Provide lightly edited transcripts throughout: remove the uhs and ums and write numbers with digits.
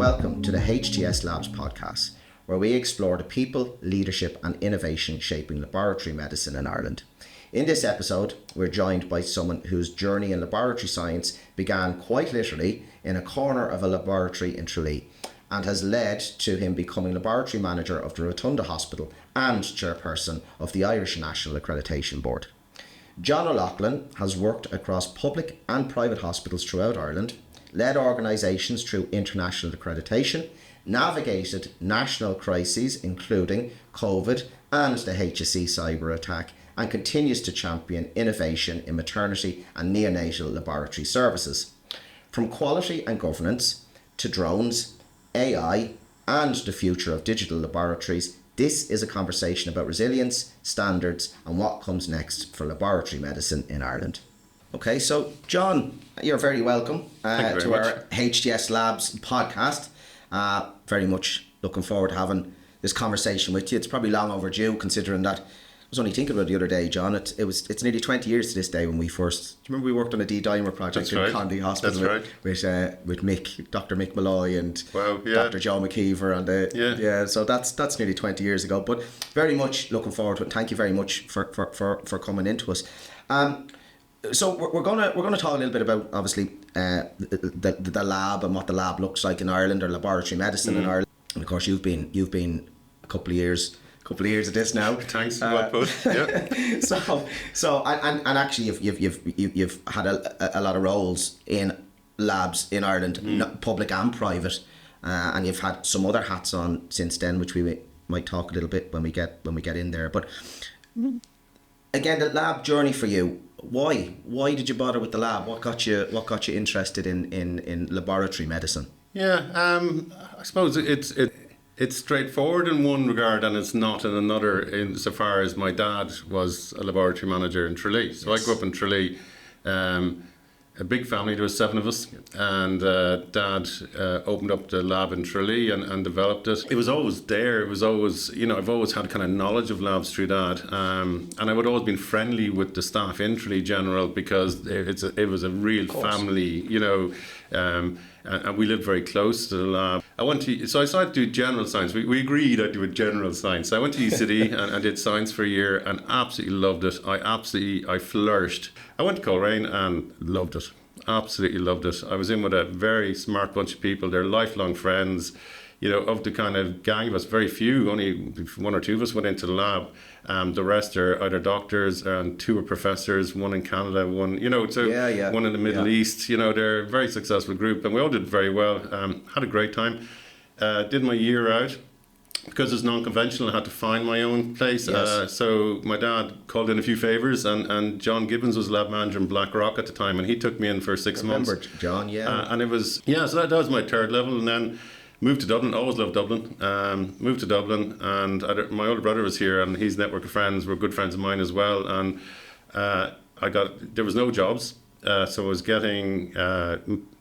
welcome to the HTS Labs Podcast, where we explore the people, leadership and innovation shaping laboratory medicine in Ireland. In this episode, we're joined by someone whose journey in laboratory science began quite literally in a corner of a laboratory in Tralee and has led to him becoming laboratory manager of the Rotunda Hospital and chairperson of the Irish National Accreditation Board. John O'Loughlin has worked across public and private hospitals throughout Ireland, led organisations through international accreditation, navigated national crises including COVID and the HSE cyberattack, and continues to champion innovation in maternity and neonatal laboratory services. From quality and governance to drones, AI and the future of digital laboratories, this is a conversation about resilience, standards and what comes next for laboratory medicine in Ireland. Okay, so John, you're very welcome to our HTS Labs podcast. Very much looking forward to having this conversation with you. It's probably long overdue, considering that I was only thinking about it the other day, John. It's nearly 20 years to this day when we first. Do you remember we worked on a D-dimer project in Condy Hospital with Mick, Dr. Mick Malloy and Dr. Joe McKeever and so that's nearly 20 years ago. But very much looking forward to it. Thank you very much for coming into us. So we're gonna talk a little bit about obviously the lab and what the lab looks like in Ireland, or laboratory medicine in Ireland. And of course you've been a couple of years at this now. Thanks for that, bud. Yeah. So actually you've had a lot of roles in labs in Ireland, public and private, and you've had some other hats on since then, which we might talk a little bit when we get in there. But again, the lab journey for you. Why did you bother with the lab? What got you interested in laboratory medicine? Yeah, I suppose it's straightforward in one regard and it's not in another, insofar as my dad was a laboratory manager in Tralee. So yes. I grew up in Tralee, a big family, there was 7 of us, and Dad opened up the lab in Tralee and developed it. It was always there, it was always, I've always had kind of knowledge of labs through Dad, and I would always been friendly with the staff in Tralee General because it was a real family, and we lived very close to the lab. So I started to do general science. We agreed I'd do a general science. So I went to UCD and did science for a year and absolutely loved it. I flourished. I went to Coleraine and loved it. Absolutely loved it. I was in with a very smart bunch of people. They're lifelong friends. Of the kind of gang of us, very few, only 1 or 2 of us went into the lab. The rest are either doctors and 2 are professors, 1 in Canada, 1, one in the Middle East. They're a very successful group and we all did very well. Had a great time. Did my year out. Because it's non-conventional, I had to find my own place. Yes. So my dad called in a few favours, and John Gibbons was lab manager in Blackrock at the time, and he took me in for 6 months. Remember John, yeah. And it was, so that was my 3rd level, and then moved to Dublin. Always loved Dublin. Moved to Dublin, and my older brother was here, and his network of friends were good friends of mine as well. And there was no jobs, so I was getting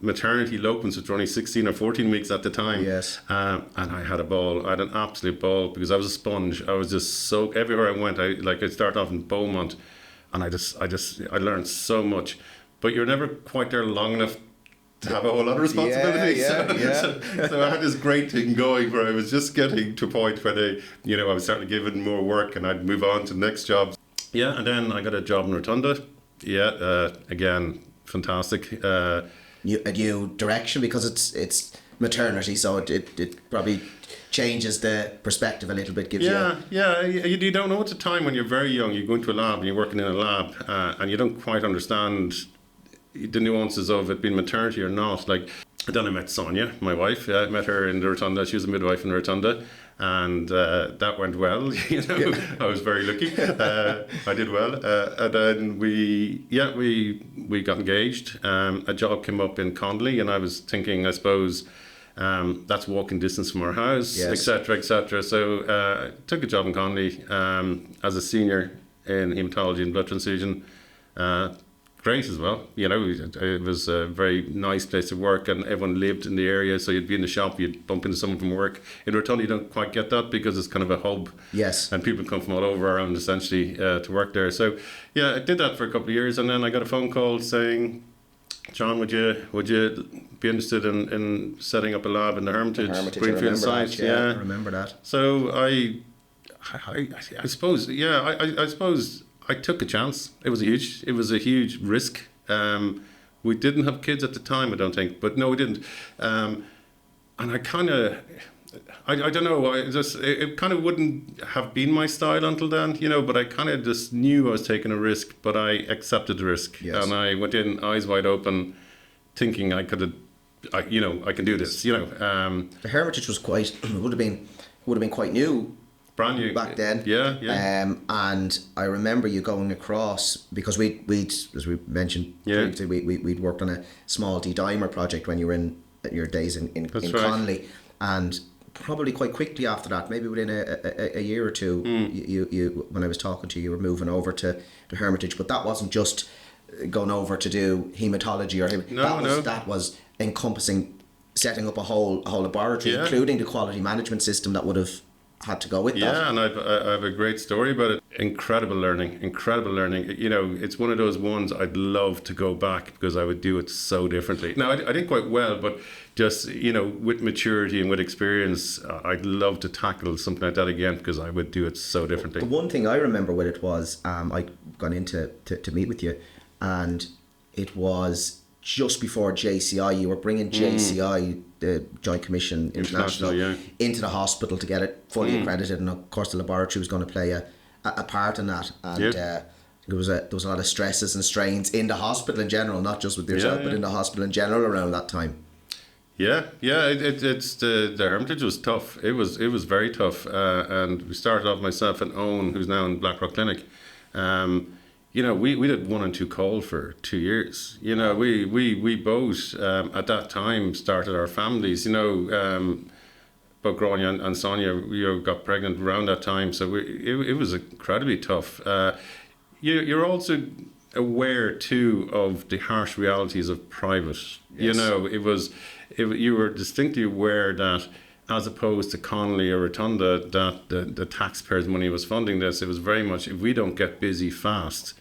maternity locums, which were only 16 or 14 weeks at the time. Yes. And I had a ball. I had an absolute ball because I was a sponge. I was just so everywhere I went. I started off in Beaumont, and I learned so much. But you're never quite there long enough to have a whole lot of responsibility. So I had this great thing going where I was just getting to a point where I was starting to give it more work and I'd move on to the next job. Yeah, and then I got a job in Rotunda. Yeah, again, fantastic. A new direction because it's maternity, so it probably changes the perspective a little bit. Gives you don't know at the time when you're very young. You go into a lab and you're working in a lab, and you don't quite understand the nuances of it being maternity or not. Like, then I met Sonia, my wife. I met her in the Rotunda. She was a midwife in the Rotunda, and that went well. I was very lucky. I did well, and then we got engaged. A job came up in Connolly, and I was thinking, I suppose, that's walking distance from our house, etc., etc. So I took a job in Connolly as a senior in haematology and blood transfusion. Great as well, it was a very nice place to work and everyone lived in the area, so you'd be in the shop, you'd bump into someone from work. In Rotunda you don't quite get that because it's kind of a hub, and people come from all over around essentially to work there. So I did that for a couple of years, and then I got a phone call saying John, would you be interested in setting up a lab in the Hermitage Greenfield site? I remember that. So I suppose, I suppose I took a chance. It was a huge risk. We didn't have kids at the time, I don't think, but no, we didn't. And I kind of, I don't know, it kind of wouldn't have been my style until then, but I kind of just knew I was taking a risk, but I accepted the risk. Yes. And I went in eyes wide open, thinking I can do this, The Hermitage was would have been quite new. Brand new back then. Yeah. And I remember you going across, because we'd as we mentioned previously, we'd worked on a small D-dimer project when you were in your days in Right. Connolly, and probably quite quickly after that, maybe within a year or two, you when I was talking to you, you were moving over to the Hermitage, but that wasn't just going over to do hematology that was encompassing setting up a whole laboratory, including the quality management system that would have had to go with that. Yeah, and I have a great story about it. Incredible learning. It's one of those ones I'd love to go back, because I would do it so differently. Now, I did quite well, but just, with maturity and with experience, I'd love to tackle something like that again, because I would do it so differently. The one thing I remember with it was, I'd gone in to meet with you, and it was just before JCI. You were bringing JCI, the Joint Commission International, into the hospital to get it fully accredited, and of course the laboratory was going to play a part in that. And there was a lot of stresses and strains in the hospital in general, not just with yourself, but in the hospital in general around that time. It's the Hermitage was tough. It was very tough, and we started off, myself and Owen, who's now in Blackrock Clinic. We did 1 and 2 call for 2 years. We both at that time started our families. Both Grania and Sonia, got pregnant around that time, so it was incredibly tough. You're also aware too of the harsh realities of private. Yes. You were distinctly aware that, as opposed to Connolly or Rotunda, that the taxpayers' money was funding this. It was very much, if we don't get busy fast,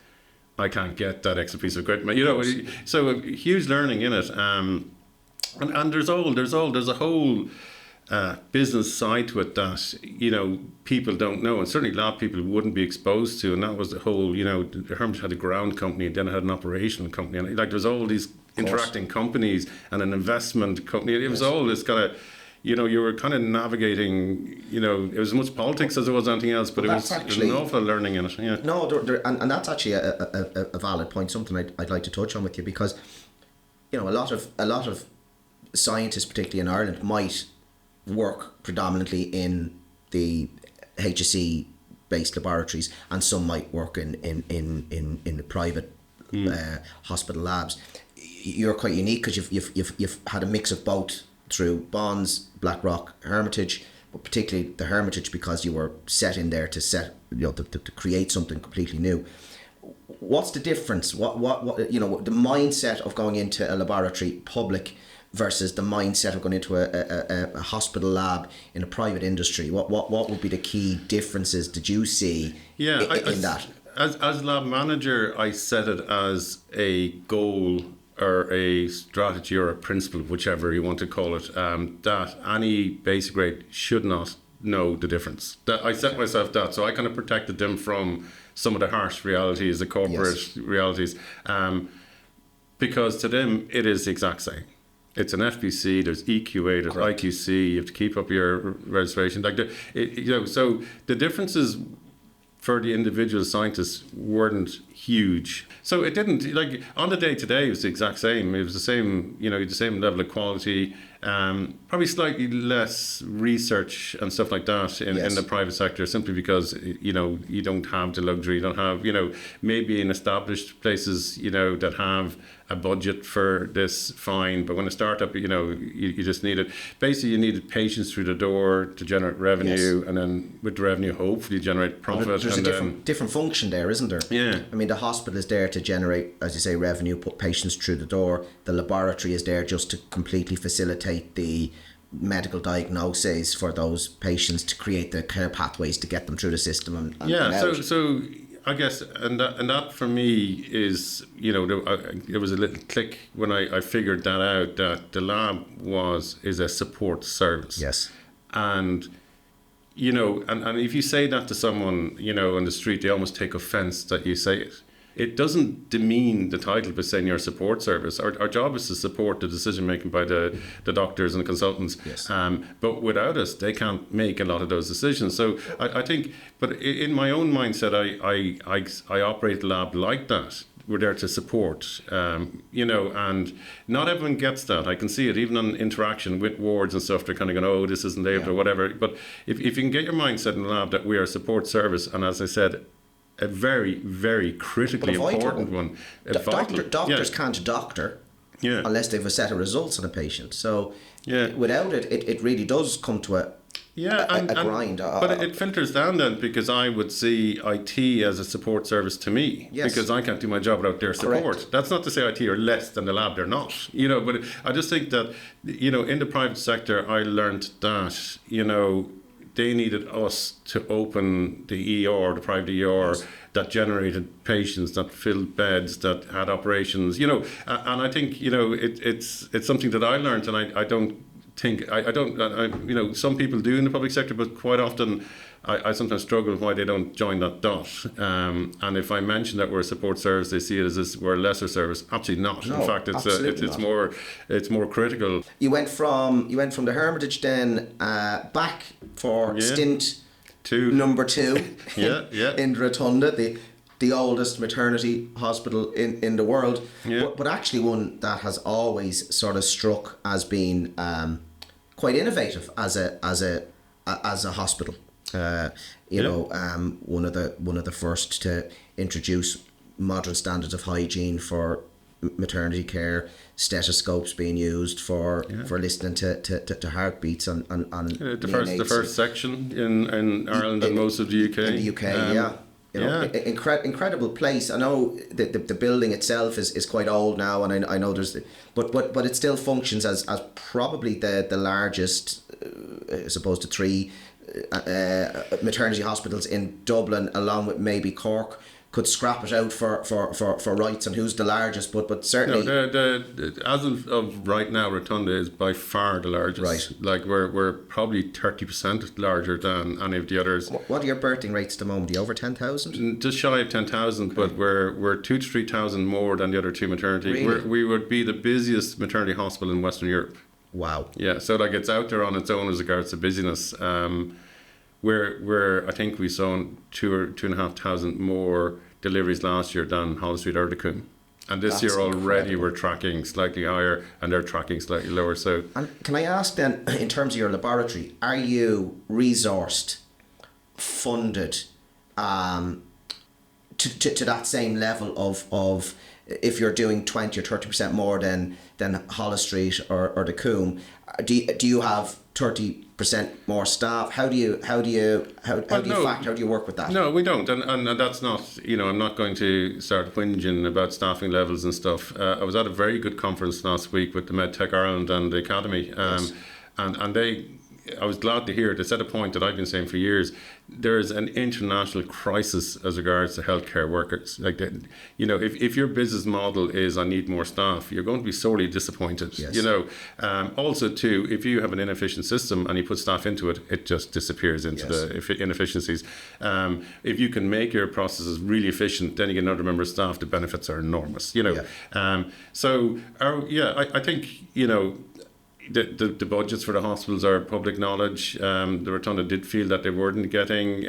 I can't get that extra piece of equipment. So a huge learning in it. And there's a whole business side to it that people don't know, and certainly lab people wouldn't be exposed to. And that was the whole. The Hermitage had a ground company, and then it had an operational company, and there's all these interacting companies and an investment company. It was all this kind of. You were kind of navigating, it was as much politics as it was anything else, but there's an awful lot of learning in it. Yeah. No, and that's actually a valid point, something I'd like to touch on with you, because, a lot of scientists, particularly in Ireland, might work predominantly in the HSE based laboratories, and some might work in the private hospital labs. You're quite unique because you've had a mix of both through Bonds, Blackrock, Hermitage, but particularly the Hermitage, because you were set in there to create something completely new. What's the difference? What the mindset of going into a laboratory public versus the mindset of going into a hospital lab in a private industry? What would be the key differences did you see in that? As lab manager, I set it as a goal or a strategy or a principle, whichever you want to call it, that any basic grade should not know the difference. That I set myself that, so I kind of protected them from some of the harsh realities, the corporate realities, because to them it is the exact same. It's an FBC, there's EQA, there's IQC, you have to keep up your registration. So the differences for the individual scientists weren't huge. So it didn't, on the day-to-day, it was the exact same. It was the same, the same level of quality, probably slightly less research and stuff like that in the private sector, simply because, you don't have the luxury, you don't have, maybe in established places, that have a budget for this, fine, but when a startup, you just needed, basically you needed patients through the door to generate revenue, and then with the revenue, hopefully generate profit. There's a different function there, isn't there? Yeah. I mean, the hospital is there to generate, as you say, revenue, put patients through the door. The laboratory is there just to completely facilitate the medical diagnoses for those patients, to create the care pathways to get them through the system. So I guess, and that for me is, there was a little click when I figured that out, that the lab is a support service. Yes. And, and if you say that to someone, on the street, they almost take offense that you say it. It doesn't demean the title by saying you're a support service. Our job is to support the decision making by the doctors and the consultants. Yes. But without us, they can't make a lot of those decisions. So I think, but in my own mindset, I operate the lab like that. We're there to support, and not everyone gets that. I can see it even on interaction with wards and stuff. They're kind of going, oh, this isn't able or whatever. But if you can get your mindset in the lab that we are a support service, and as I said, a very, very critically important one. Doctors can't doctor unless they have a set of results on a patient. So without it really does come to a grind. But it filters down then, because I would see IT as a support service to me, because I can't do my job without their support. Correct. That's not to say IT are less than the lab, they're not. But I just think that, in the private sector, I learned that, they needed us to open the ER, the private ER, that generated patients, that filled beds, that had operations, and I think, it's something that I learned, and I don't think, some people do in the public sector, but quite often I sometimes struggle with why they don't join that dot. And if I mention that we're a support service, they see it as we're a lesser service. Absolutely not. No, in fact, it's more critical. You went from the Hermitage then back for stint number 2 in Rotunda, the oldest maternity hospital in the world, but actually one that has always sort of struck as being quite innovative as a hospital. One of the first to introduce modern standards of hygiene for maternity care, stethoscopes being used for listening to heartbeats on the first section in Ireland and most of the UK. In the UK, incredible place. I know the building itself is quite old now, and I know but it still functions as probably the largest, as opposed to 3 maternity hospitals in Dublin, along with maybe Cork. Could scrap it out for rights and who's the largest, but certainly as of right now, Rotunda is by far the largest. Right. Like we're probably 30% larger than any of the others. What are your birthing rates at the moment? Are you over 10,000? Just shy of 10,000, but we're 2,000 to 3,000 more than the other 2 maternity. Really? We would be the busiest maternity hospital in Western Europe. Wow. Yeah, so it's out there on its own as regards to busyness. Where I think we saw 2,000 or 2,500 more deliveries last year than Holles Street or the Coombe. And this year already we're tracking slightly higher, and they're tracking slightly lower. So, and can I ask then, in terms of your laboratory, are you resourced, funded, to that same level of if you're doing 20 or 30% more than Holles Street or the Coombe, do you have 30% more staff? How do you work with that? No, we don't, and that's not, I'm not going to start whinging about staffing levels and stuff. I was at a very good conference last week with the MedTech Ireland and the Academy, and I was glad to hear they said a point that I've been saying for years. There is an international crisis as regards to healthcare workers. Like, if your business model is I need more staff, you're going to be sorely disappointed. Yes. Also too, if you have an inefficient system and you put staff into it, it just disappears into the inefficiencies. If you can make your processes really efficient, then you get another member of staff. The benefits are enormous. I think The budgets for the hospitals are public knowledge. The Rotunda did feel that they weren't getting,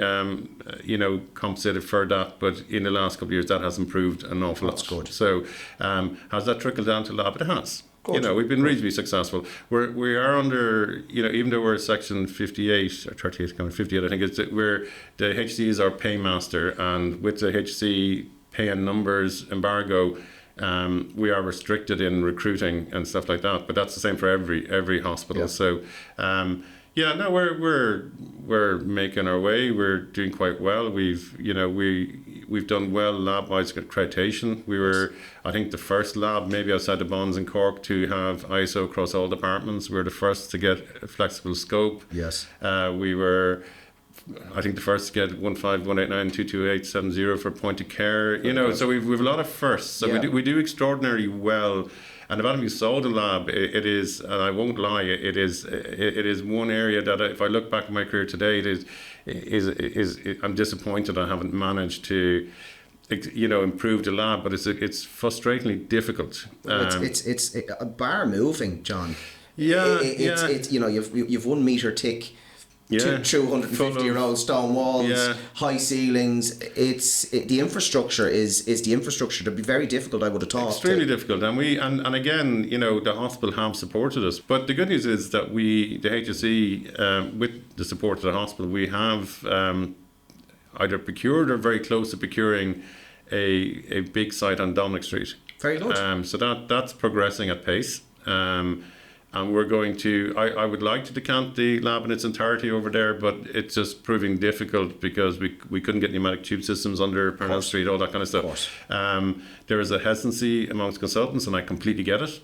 compensated for that, but in the last couple of years that has improved an awful lot. That's good. So, has that trickled down to lab? It has. Good. We've been reasonably successful. We are under, even though we're section 58 or 38, 58, I think it's where the HC is our paymaster, and with the HC pay and numbers embargo. We are restricted in recruiting and stuff like that, but that's the same for every hospital. Yeah. So, we're making our way. We're doing quite well. We've done well lab-wise accreditation. We were, I think, the first lab, maybe outside the bonds in Cork, to have ISO across all departments. We were the first to get a flexible scope. Yes. We were I think the first to get 15189228870 for point of care. You know, so we've a lot of firsts. So we do extraordinarily well. And about we sold a lab, it is, and I won't lie, it is one area that if I look back at my career today, I'm disappointed I haven't managed to, you know, improve the lab, but it's frustratingly difficult. It's a bar moving, John. Yeah, it's you know, you've 1 meter thick. 250-year-old stone walls, high ceilings. The infrastructure is the infrastructure. It'd be very difficult, I would have thought. Extremely difficult, and again, you know, the hospital have supported us. But the good news is that the HSE, with the support of the hospital, we have either procured or very close to procuring a big site on Dominic Street. Very good. So that's progressing at pace. And we're going to, I would like to decant the lab in its entirety over there, but it's just proving difficult because we couldn't get pneumatic tube systems under Parnell Street, all that kind of stuff. There is a hesitancy amongst consultants, and I completely get it.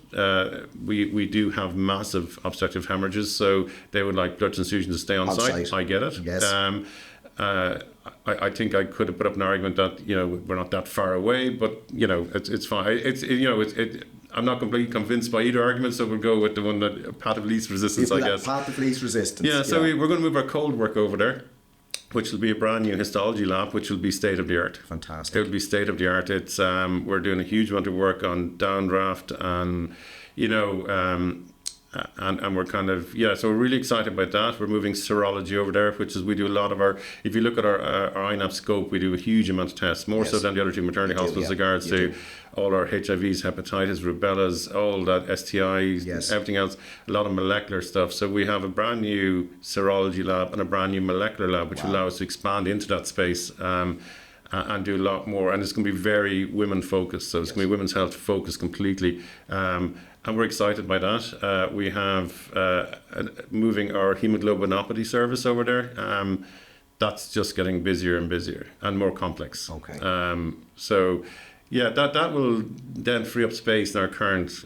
We do have massive obstructive hemorrhages, so they would like blood transfusion to stay on site. I get it. Yes. I think I could have put up an argument that, you know, we're not that far away, but, you know, it's fine. I'm not completely convinced by either argument, so we'll go with the one that path of least resistance, I guess. Path of least resistance. Yeah, so we're going to move our cold work over there, which will be a brand new histology lab, which will be state of the art. Fantastic. It will be state of the art. It's we're doing a huge amount of work on downdraft and, you know, and we're kind of, so we're really excited about that. We're moving serology over there, which is, we do a lot of if you look at our INAP scope, we do a huge amount of tests, more so than the other two maternity hospitals, regards to all our HIVs, hepatitis, rubellas, all that, STIs, everything else, a lot of molecular stuff. So we have a brand new serology lab and a brand new molecular lab, which will allow us to expand into that space and do a lot more. And it's going to be very women focused. So it's going to be women's health focused completely. And we're excited by that. We have moving our hemoglobinopathy service over there. That's just getting busier and busier and more complex. Okay. So, that will then free up space in our current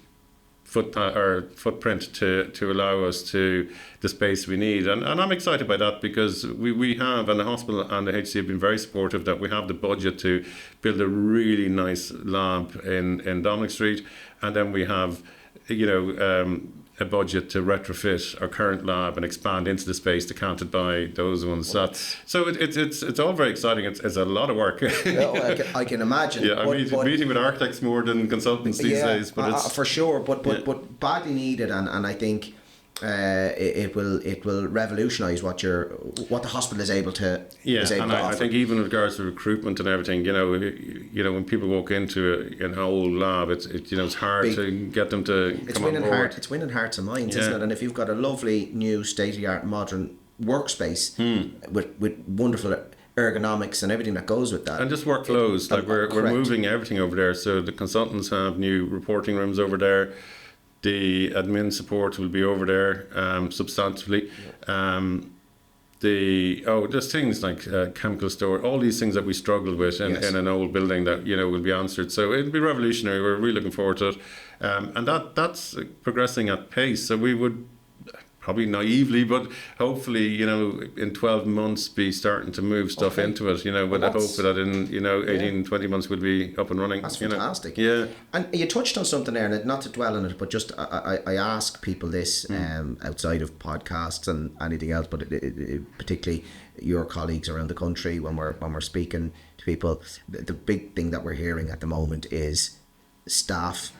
footprint to allow us to the space we need. And I'm excited by that because we have, and the hospital and the HC have been very supportive, that we have the budget to build a really nice lab in Dominic Street. And then we have, you know, a budget to retrofit our current lab and expand into the space decanted by those ones. So it's all very exciting. It's a lot of work. I can imagine. Yeah, I'm meeting with architects more than consultants these days. But it's for sure. But badly needed, and I think it will revolutionise what the hospital is able to. I think even with regards to recruitment and everything, you know, when people walk into an old lab, it's hard to get them to come on board. It's winning hearts and minds, isn't it? And if you've got a lovely new state-of-the-art modern workspace with wonderful ergonomics and everything that goes with that, and just workflows, we're moving everything over there. So the consultants have new reporting rooms over there. The admin support will be over there substantively. There's things like chemical store, all these things that we struggled with in an old building that, you know, will be answered. So it'll be revolutionary. We're really looking forward to it. And that's progressing at pace. So we would probably naively, but hopefully, you know, in 12 months be starting to move stuff into it, you know, with the hope that in, you know, 18, 20 months we'll be up and running. That's fantastic. Yeah. And you touched on something there, and not to dwell on it, but just I ask people this outside of podcasts and anything else, but particularly your colleagues around the country when we're speaking to people, the big thing that we're hearing at the moment is staff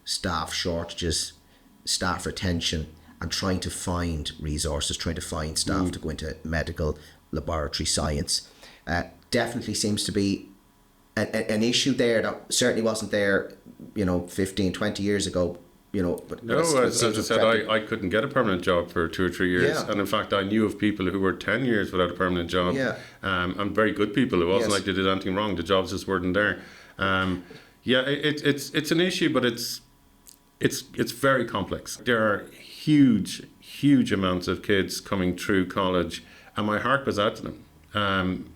shortages, staff retention, and trying to find resources, trying to find staff to go into medical laboratory science. Definitely seems to be an issue there that certainly wasn't there, you know, 15, 20 years ago, you know. But as I said, I couldn't get a permanent job for 2 or 3 years. Yeah. And in fact, I knew of people who were 10 years without a permanent job. Yeah. And very good people. It wasn't like they did anything wrong. The jobs just weren't there. It's an issue, but it's very complex. There are huge amounts of kids coming through college, and my heart goes out to them. And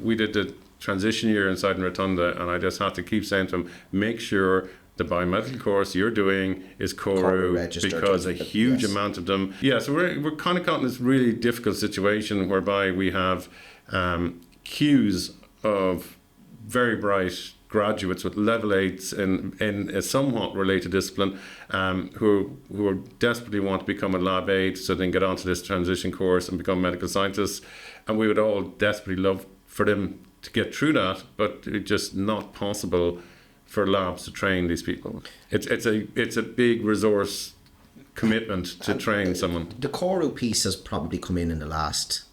we did the transition year inside in Rotunda, and I just had to keep saying to them, make sure the biomedical course you're doing is CORU because a huge amount of them. Yeah, so we're kind of caught in this really difficult situation whereby we have queues of very bright graduates with level 8s in a somewhat related discipline who desperately want to become a lab aide so they can get onto this transition course and become medical scientists. And we would all desperately love for them to get through that, but it's just not possible for labs to train these people. It's a big resource commitment to train someone. The CORU piece has probably come in the last,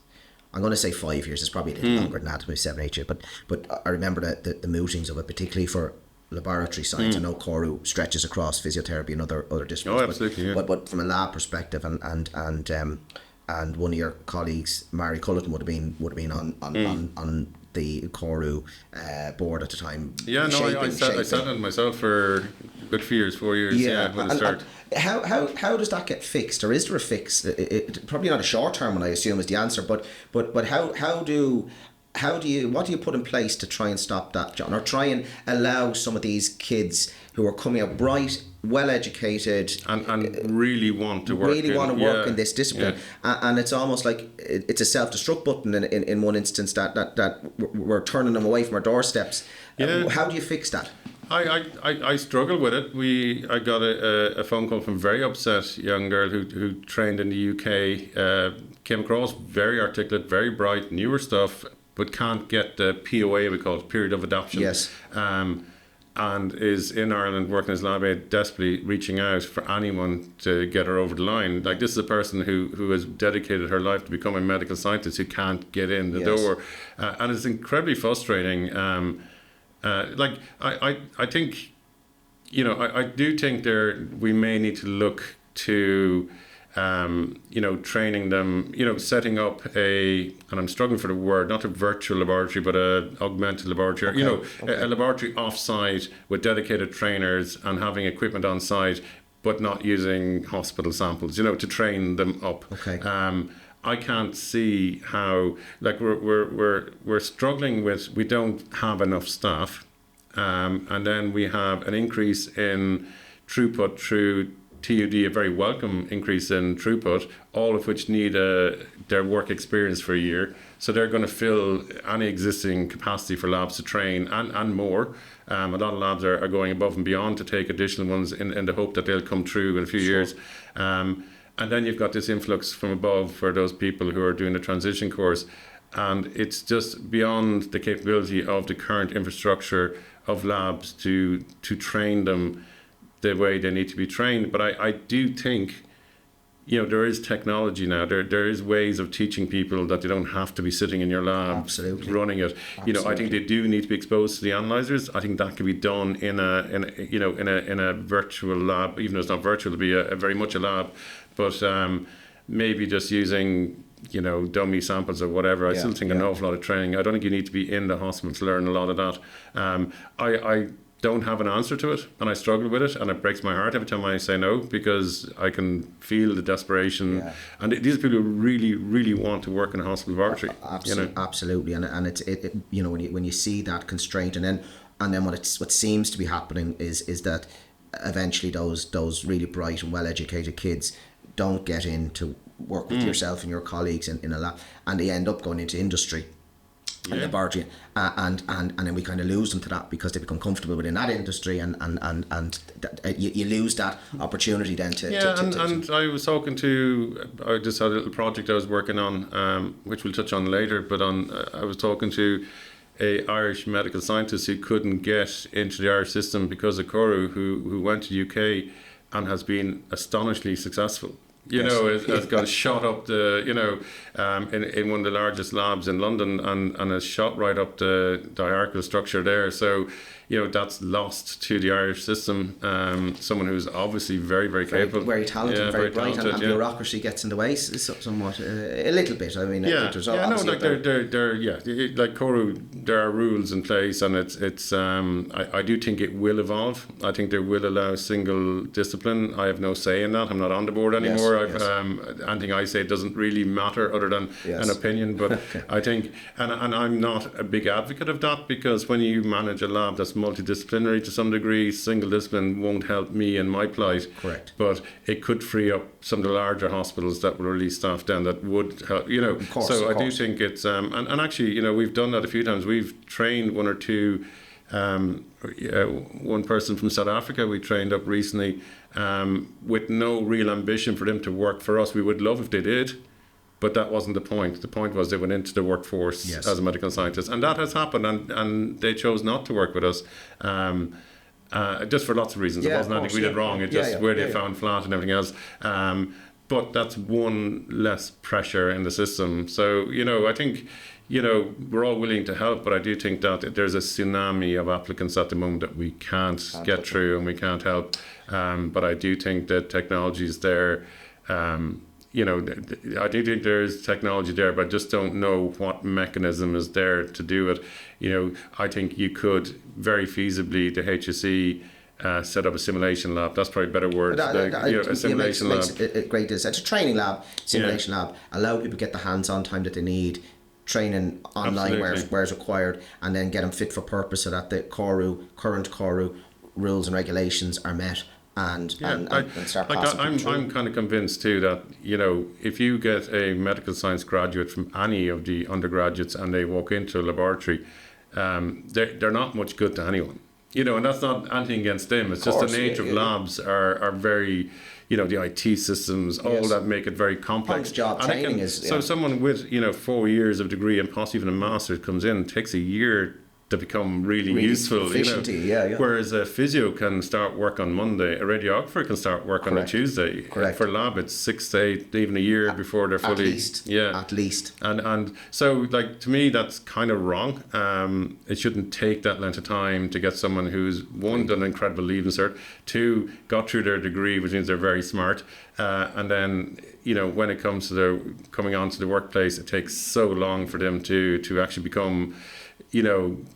I'm going to say 5 years. It's probably a little longer than that, maybe 7, 8 years. But I remember the mootings of it, particularly for laboratory science. I know CORU stretches across physiotherapy and other disciplines. Oh, absolutely. But from a lab perspective, and one of your colleagues, Mary Culleton, would have been on the CORU board at the time. Yeah, no, I sat on it myself for a good few years, 4 years. Yeah, when it started. How does that get fixed, or is there a fix? It probably not a short term one, I assume, is the answer. But what do you put in place to try and stop that, John, or try and allow some of these kids who are coming up bright, well educated, and really want to work in this discipline, and it's almost like it's a self-destruct button in one instance that we're turning them away from our doorsteps. How do you fix that? I struggle with it. I got a phone call from a very upset young girl who trained in the UK, came across very articulate, very bright, newer stuff, but can't get the POA, we call it, period of adoption. Yes. And is in Ireland working as lab aide, desperately reaching out for anyone to get her over the line. Like, this is a person who has dedicated her life to becoming a medical scientist who can't get in the door. And it's incredibly frustrating. I think, I do think we may need to look to, training them, setting up and I'm struggling for the word, not a virtual laboratory, but a augmented laboratory, a laboratory off-site with dedicated trainers and having equipment on site, but not using hospital samples, to train them up. Okay. I can't see how, like, we're struggling with, we don't have enough staff, and then we have an increase in throughput through TUD, a very welcome increase in throughput, all of which need their work experience for a year. So they're going to fill any existing capacity for labs to train and more. A lot of labs are going above and beyond to take additional ones in the hope that they'll come through in a few years. And then you've got this influx from above for those people who are doing the transition course. And it's just beyond the capability of the current infrastructure of labs to train them the way they need to be trained. But I do think, there is technology now. There is ways of teaching people that they don't have to be sitting in your lab running it. I think they do need to be exposed to the analyzers. I think that can be done in a virtual lab, even though it's not virtual, it'll be a very much a lab. But maybe just using dummy samples or whatever. I still think an awful lot of training. I don't think you need to be in the hospital to learn a lot of that. I don't have an answer to it, and I struggle with it, and it breaks my heart every time I say no, because I can feel the desperation. And these are people who really, really want to work in a hospital laboratory. Absolutely, and it's when you see that constraint, and then what seems to be happening is that eventually those really bright and well educated kids don't get in to work with yourself and your colleagues in a lab, and they end up going into industry and laboratory, and then we kind of lose them to that because they become comfortable within that industry, and you lose that opportunity then to and I was talking to, I just had a little project I was working on, which we'll touch on later, but I was talking to a Irish medical scientist who couldn't get into the Irish system because of CORU, who went to UK and has been astonishingly successful. Has got shot up in one of the largest labs in London, and has shot right up the hierarchical structure there. So, that's lost to the Irish system. Someone who's obviously very, very capable. Very talented, very bright, and bureaucracy gets in the way somewhat, a little bit. I mean, like CORU, there are rules in place, and it's. I do think it will evolve. I think they will allow single discipline. I have no say in that. I'm not on the board anymore. before. Anything I say doesn't really matter other than an opinion. But I think, and I'm not a big advocate of that, because when you manage a lab that's multidisciplinary to some degree, single discipline won't help me in my plight. Correct. But it could free up some of the larger hospitals that will release staff down that would help, Of course, So I do think it's, and actually, we've done that a few times. We've trained one or two, one person from South Africa we trained up recently, with no real ambition for them to work for us. We would love if they did, but that wasn't the point. The point was they went into the workforce as a medical scientist, and that has happened, and they chose not to work with us. Just for lots of reasons. It wasn't anything we did wrong. It's just where they found flat and everything else. But that's one less pressure in the system. So, I think, we're all willing to help, but I do think that there's a tsunami of applicants at the moment that we can't get through and we can't help. But I do think that technology is there. I do think there is technology there, but I just don't know what mechanism is there to do it. I think you could very feasibly, the HSE, set up a simulation lab. That's probably a better word. A simulation lab. Makes a great deal. It's a training lab, simulation lab. Allow people to get the hands-on time that they need, training online where it's required, and then get them fit for purpose so that the current CORU rules and regulations are met. And start passing I'm kind of convinced too that if you get a medical science graduate from any of the undergraduates and they walk into a laboratory, they're not much good to anyone. And that's not anything against them. It's just the nature of labs are very, the IT systems, all that make it very complex. Job training is. So someone with 4 years of degree and possibly even a master's comes in, takes a year to become really useful, whereas a physio can start work on Monday, a radiographer can start work on a Tuesday. Correct. For lab it's 6 to 8, even a year before they're fully at least. And so to me that's kind of wrong. It shouldn't take that length of time to get someone who's one, done an incredible leaving cert, two, got through their degree, which means they're very smart, and then when it comes to their coming onto the workplace, it takes so long for them to actually become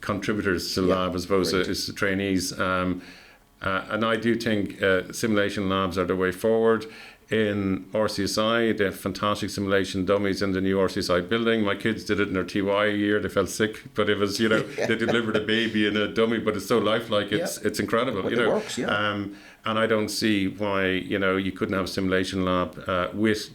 contributors to the lab as opposed to trainees. And I do think simulation labs are the way forward. In RCSI, they have fantastic simulation dummies in the new RCSI building. My kids did it in their TY year. They felt sick, but it was, they delivered a baby in a dummy, but it's so lifelike. It's incredible, but it works, and I don't see why, you couldn't have a simulation lab with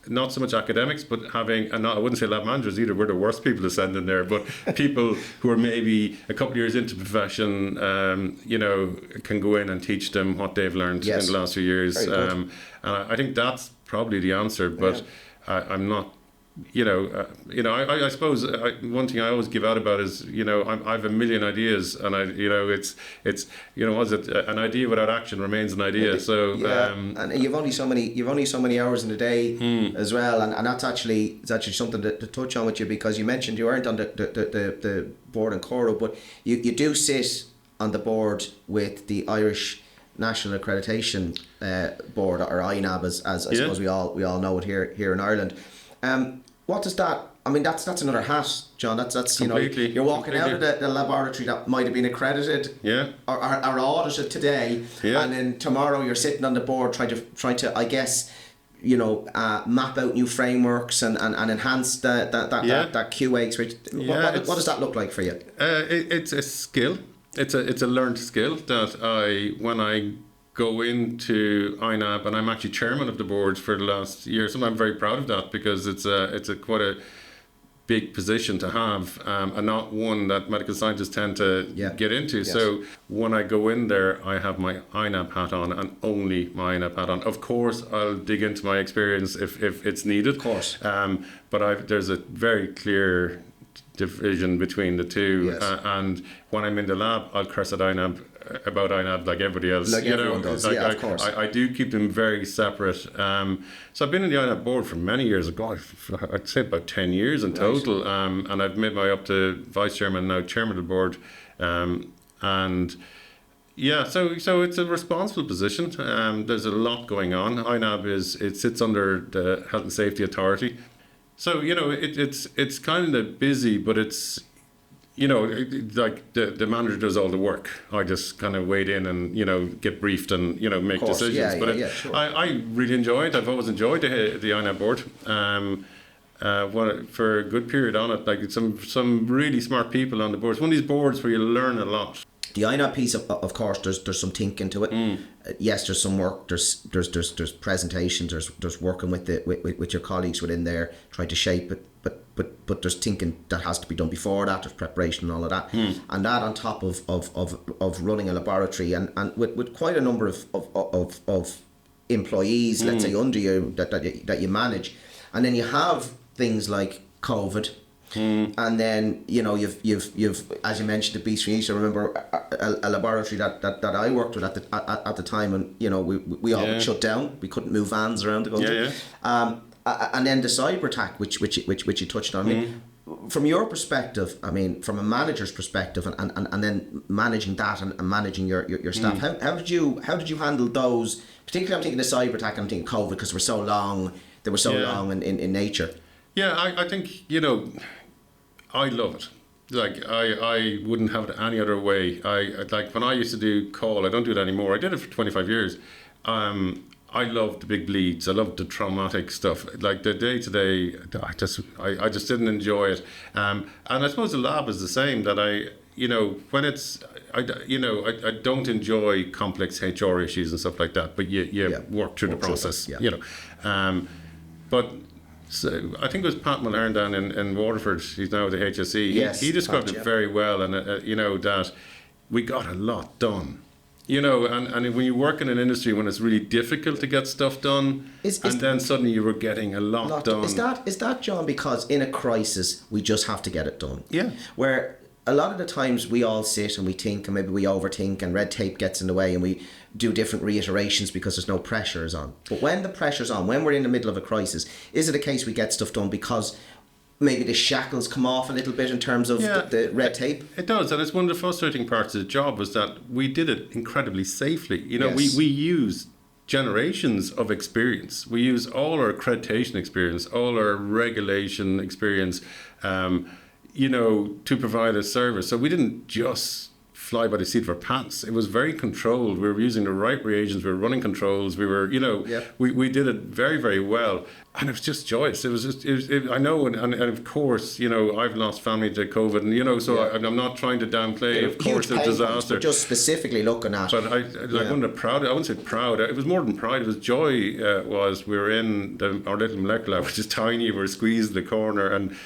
not so much academics, but having, and I wouldn't say lab managers either, we're the worst people to send in there, but people who are maybe a couple of years into the profession, can go in and teach them what they've learned in the last few years. And I think that's probably the answer, but I'm not, I suppose one thing I always give out about is, I have a million ideas, and it's was it an idea without action remains an idea. So and you've only so many hours in the day as well, and that's actually something to touch on with you, because you mentioned you weren't on the board in CORU, but you do sit on the board with the Irish National Accreditation Board, or INAB as I suppose we all know it here in Ireland. What does that? I mean, that's another hat, John. That's completely, you're walking out of the laboratory that might have been accredited, or audited today, and then tomorrow you're sitting on the board trying to I guess map out new frameworks and enhance that QA experience. What does that look like for you? It's a skill. It's a learned skill that when I go into INAB, and I'm actually chairman of the board for the last year, so I'm very proud of that, because it's quite a big position to have, and not one that medical scientists tend to get into. Yes. So when I go in there, I have my INAB hat on, and only my INAB hat on. Of course, I'll dig into my experience if it's needed. Of course. But there's a very clear division between the two, and when I'm in the lab, I'll curse at INAB about INAB like everybody else. Like everyone does, of course. I do keep them very separate. So I've been in the INAB board for many years. I'd say about 10 years in total, and I've made my way up to vice chairman, now chairman of the board, and so it's a responsible position. There's a lot going on. INAB sits under the Health and Safety Authority. So, it's kind of busy, but it's, you know, like the manager does all the work. I just kind of wade in and, you know, get briefed and, you know, make decisions. Sure. I really enjoy it. I've always enjoyed the INAB board. For a good period on it, like some really smart people on the board. It's one of these boards where you learn a lot. The INAB piece, of course, there's some thinking to it. Yes, there's some work. There's presentations. There's working with your colleagues within there, trying to shape it. But there's thinking that has to be done before that. There's preparation and all of that, and that on top of running a laboratory and with quite a number of employees, let's say under you that you manage, and then you have things like COVID. And then, you know, you've as you mentioned, the B3 East. I remember a laboratory that I worked with at the time, and you know we all shut down. We couldn't move vans around the country. And then the cyberattack, which you touched on. I mean, from your perspective, I mean, from a manager's perspective, and then managing that and managing your staff, how did you handle those? Particularly, I'm thinking the cyberattack. I'm thinking COVID because they were so long in nature. Yeah, I think, you know, I love it. Like, I wouldn't have it any other way. Like, when I used to do call, I don't do it anymore. I did it for 25 years. I loved the big bleeds. I loved the traumatic stuff. Like, the day-to-day, I just didn't enjoy it. And I suppose the lab is the same, that I don't enjoy complex HR issues and stuff like that, but you work through the process, you know. But so I think it was Pat Mulhern down in Waterford. He's now at the HSE. Yes, he described it very well, and you know, that we got a lot done. You know, and when you work in an industry when it's really difficult to get stuff done, then suddenly you were getting a lot done. Is that, John, because in a crisis we just have to get it done? Yeah. Where a lot of the times we all sit and we think, and maybe we overthink, and red tape gets in the way, and we do different reiterations because there's no pressures on. But when the pressure's on, when we're in the middle of a crisis, is it a case we get stuff done because maybe the shackles come off a little bit in terms of the red tape? It does, and it's one of the frustrating parts of the job was that we did it incredibly safely. You know, we used generations of experience. We use all our accreditation experience, all our regulation experience, you know, to provide a service. So we didn't just fly by the seat of our pants. It was very controlled. We were using the right reagents. We were running controls. We were, you know, we did it very, very well. And it was just joyous. It was just, I know, and of course, you know, I've lost family to COVID, and, you know, so I'm not trying to downplay, of course, the disaster. But just specifically looking at. But one of the proud, I wouldn't say proud, it was more than pride, it was joy. We were in our little molecular lab, which is tiny, we were squeezed in the corner, and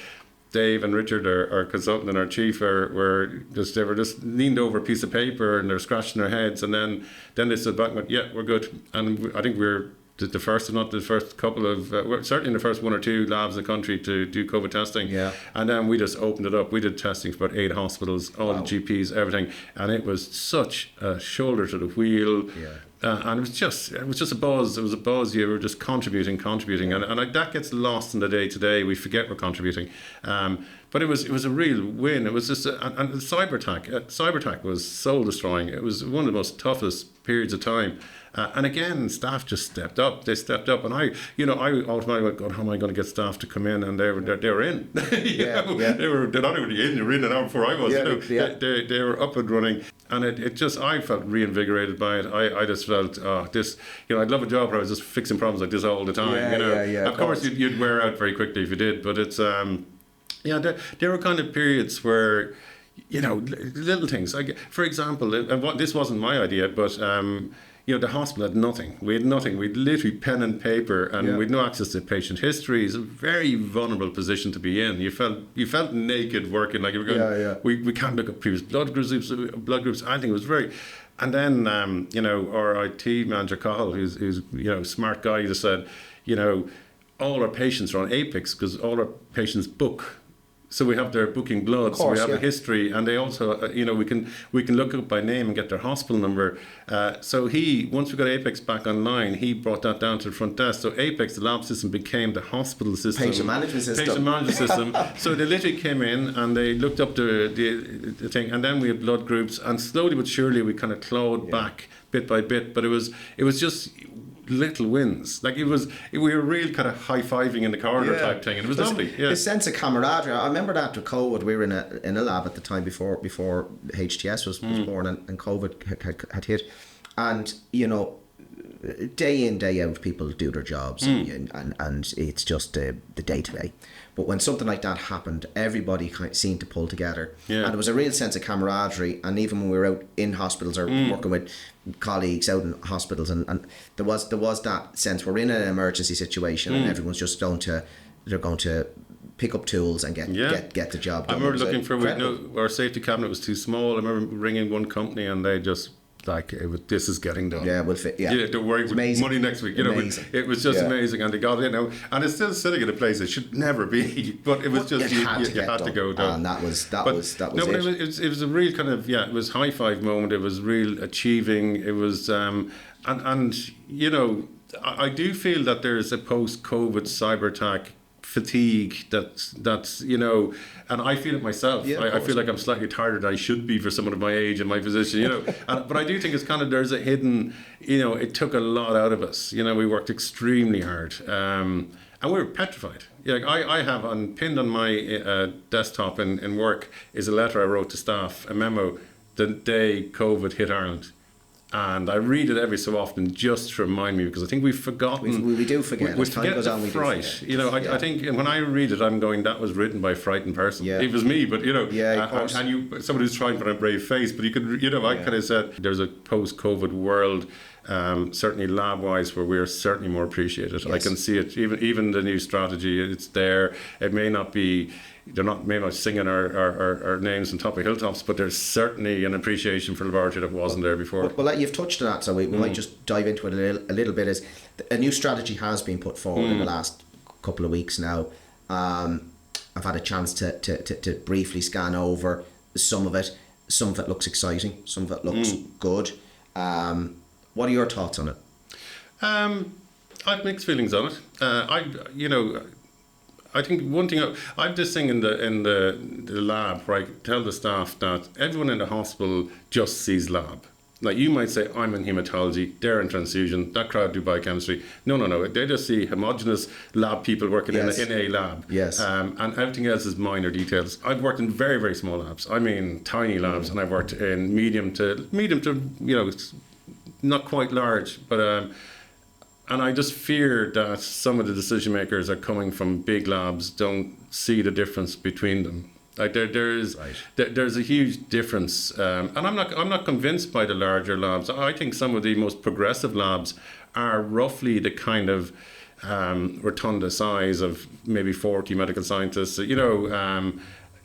Dave and Richard, our consultant and our chief, were just leaned over a piece of paper and they're scratching their heads, and then they stood back and went, yeah, we're good. And I think we're the first, if not the first couple of, we're certainly the first one or two labs in the country to do COVID testing. Yeah. And then we just opened it up. We did testing for about 8 hospitals, all the GPs, everything, and it was such a shoulder to the wheel. Yeah. And it was just a buzz. It was a buzz. You were just contributing, and that gets lost in the day to day. We forget we're contributing. But it was a real win. It was just and the cyberattack was soul destroying. It was one of the most toughest periods of time. And again, staff just stepped up. They stepped up, and I automatically went, God, how am I going to get staff to come in? And they were in. They're not even in. They were in an hour before I was. They were up and running, and I felt reinvigorated by it. I just felt this. You know, I'd love a job where I was just fixing problems like this all the time. Of course, you'd wear out very quickly if you did, but it's there were kind of periods where, you know, little things. Like, for example, and this wasn't my idea, but you know, the hospital had nothing. We had nothing. We'd literally pen and paper, and we'd no access to patient history. It's a very vulnerable position to be in. You felt naked working, like you were going. We can't look at previous blood groups. Anything. It was very. And then you know, our IT manager Cahill, who's you know, a smart guy, just said, you know, all our patients are on Apex because all our patients book. So we have their booking blood, so we have a history, and they also, you know, we can look up by name and get their hospital number. So once we got Apex back online, he brought that down to the front desk. So Apex, the lab system, became the hospital system. Patient management system. So they literally came in and they looked up the thing, and then we had blood groups, and slowly but surely we kind of clawed back bit by bit. But it was just, little wins. Like we were real kind of high-fiving in the corridor type thing, and it was lovely. Yeah. A sense of camaraderie. I remember that after COVID, we were in a lab at the time before HTS was born, and COVID had hit, and day in, day out, people do their jobs, and it's just the day-to-day. But when something like that happened, everybody kind of seemed to pull together. Yeah. And there was a real sense of camaraderie. And even when we were out in hospitals or working with colleagues out in hospitals, and there was that sense we're in an emergency situation and everyone's just going to pick up tools and get the job done. I remember looking for our safety cabinet was too small. I remember ringing one company and they just this is getting done. Yeah, we'll fit. Yeah, don't worry. Money next week. It was just amazing, and they got it now, and it's still sitting in a place it should never be. But it was just you had to go down. And that was it. It was a real kind of it was high five moment. It was real achieving. It was and I do feel that there's a post-COVID cyber attack fatigue that's and I feel it myself. I feel like I'm slightly tired than I should be for someone of my age and my position, but I do think it's kind of, there's a hidden, it took a lot out of us. We worked extremely hard, and we were petrified. I have pinned on my desktop in work is a letter I wrote to staff, a memo the day COVID hit Ireland. And I read it every so often just to remind me, because I think we've forgotten. We do forget. We forget the fright. I think when I read it, I'm going, that was written by a frightened person. Yeah. It was me, but and somebody who's trying to put a brave face. But you could, I kind of said there's a post-COVID world, certainly lab-wise, where we're certainly more appreciated. Yes. I can see it. Even the new strategy, it's there. It may not be. They're not maybe not singing our names on top of hilltops, but there's certainly an appreciation for laboratory that wasn't there before. Well, you've touched on that, so we might just dive into it a little bit. Is a new strategy has been put forward in the last couple of weeks now. I've had a chance to briefly scan over some of it. Some of it looks exciting. Some of it looks good. What are your thoughts on it? I've mixed feelings on it. I think one thing I've this thing in the lab where I tell the staff that everyone in the hospital just sees lab. Like you might say, I'm in haematology, they're in transfusion, that crowd do biochemistry. No. They just see homogenous lab people working in a lab. Yes. And everything else is minor details. I've worked in very, very small labs. I mean, tiny labs, and I've worked in medium to not quite large, but. And I just fear that some of the decision makers are coming from big labs don't see the difference between them. Like there's a huge difference, and I'm not convinced by the larger labs. I think some of the most progressive labs are roughly the kind of rotunda size of maybe 40 medical scientists.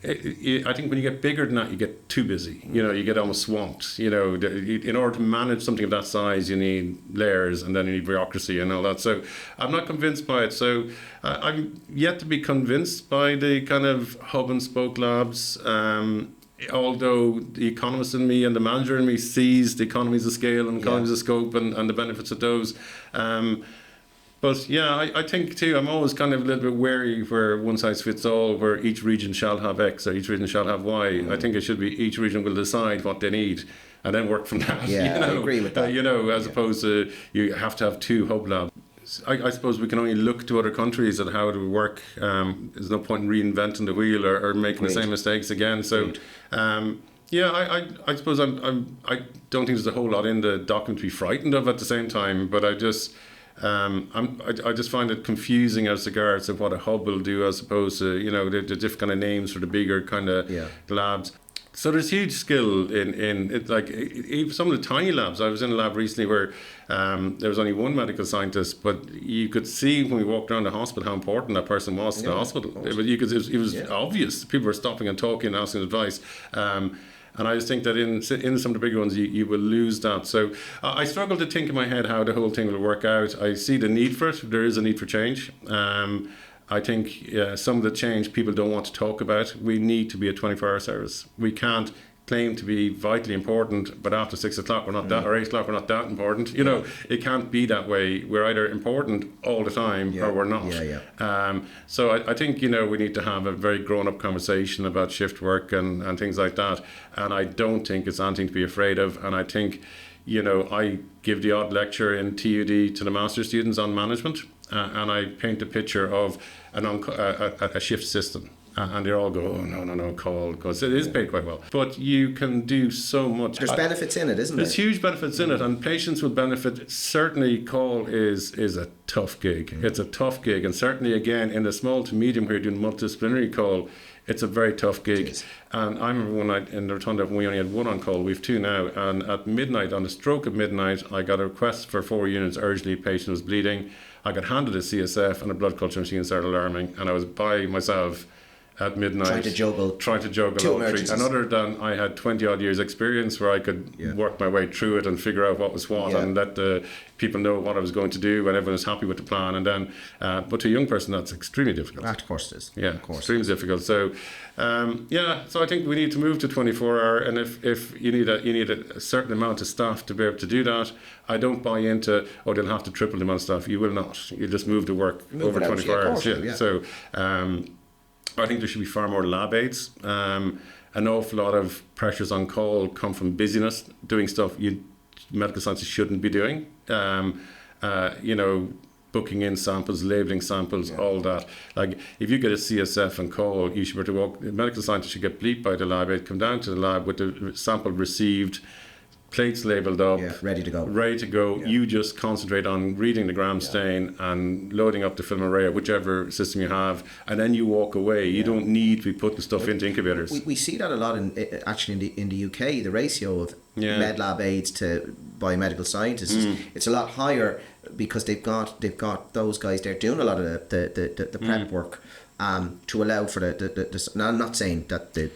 I think when you get bigger than that, you get too busy. You get almost swamped. In order to manage something of that size, you need layers, and then you need bureaucracy and all that. So I'm not convinced by it. So I'm yet to be convinced by the kind of hub and spoke labs. Although the economist in me and the manager in me sees the economies of scale and economies of scope and the benefits of those. But I think too, I'm always kind of a little bit wary where one size fits all, where each region shall have X or each region shall have Y. I think it should be each region will decide what they need and then work from that. Yeah, I agree with that. As opposed to you have to have two hub labs. I suppose we can only look to other countries at how to work. There's no point in reinventing the wheel or making the same mistakes again. So, I suppose I don't think there's a whole lot in the document to be frightened of at the same time, but I just find it confusing as regards to what a hub will do as opposed to the different kind of names for the bigger kind of labs. So there's huge skill in it, like even some of the tiny labs. I was in a lab recently where there was only one medical scientist, but you could see when we walked around the hospital how important that person was to the hospital. It was obvious. People were stopping and talking and asking advice. And I just think that in some of the bigger ones, you will lose that. So I struggle to think in my head how the whole thing will work out. I see the need for it. There is a need for change. I think some of the change people don't want to talk about. We need to be a 24-hour service. We can't claim to be vitally important, but after 6 o'clock we're not that, or 8 o'clock we're not that important. You know, it can't be that way. We're either important all the time or we're not. So I think, you know, we need to have a very grown-up conversation about shift work and things like that. And I don't think it's anything to be afraid of. And I think, you know, I give the odd lecture in TUD to the master's students on management, and I paint a picture of a shift system. And they all go, oh, no, call, because it is paid quite well. But you can do so much. There's benefits in it, isn't there? There's huge benefits in it, and patients will benefit. Certainly, call is a tough gig. It's a tough gig, and certainly, again, in the small to medium where you're doing multidisciplinary call, it's a very tough gig. And I remember one night in the Rotunda, we only had one on call, we have two now, and at midnight, on the stroke of midnight, I got a request for 4 units urgently, patient was bleeding. I got handed a CSF and a blood culture machine started alarming, and I was by myself at midnight trying to juggle all three. And other than I had 20 odd years experience where I could work my way through it and figure out what was what and let the people know what I was going to do and everyone was happy with the plan. And then but to a young person that's extremely difficult. Of course it is. Yeah, of course. Extremely difficult. So so I think we need to move to 24-hour, and if you need a certain amount of staff to be able to do that, I don't buy into they'll have to triple the amount of staff. You will not. You just move the work over 24 hours. So I think there should be far more lab aids. An awful lot of pressures on call come from busyness, doing stuff medical scientists shouldn't be doing. You know, booking in samples, labelling samples, all that. Like, if you get a CSF and call, you should be able to walk. Medical scientists should get bleeped by the lab aid, come down to the lab with the sample received, plates labelled up, ready to go. You just concentrate on reading the gram stain and loading up the film array, whichever system you have, and then you walk away. You don't need to be putting stuff into incubators. We see that a lot in the UK. The ratio of med lab aids to biomedical scientists it's a lot higher because they've got those guys there doing a lot of the prep work. To allow for the now I'm not saying that the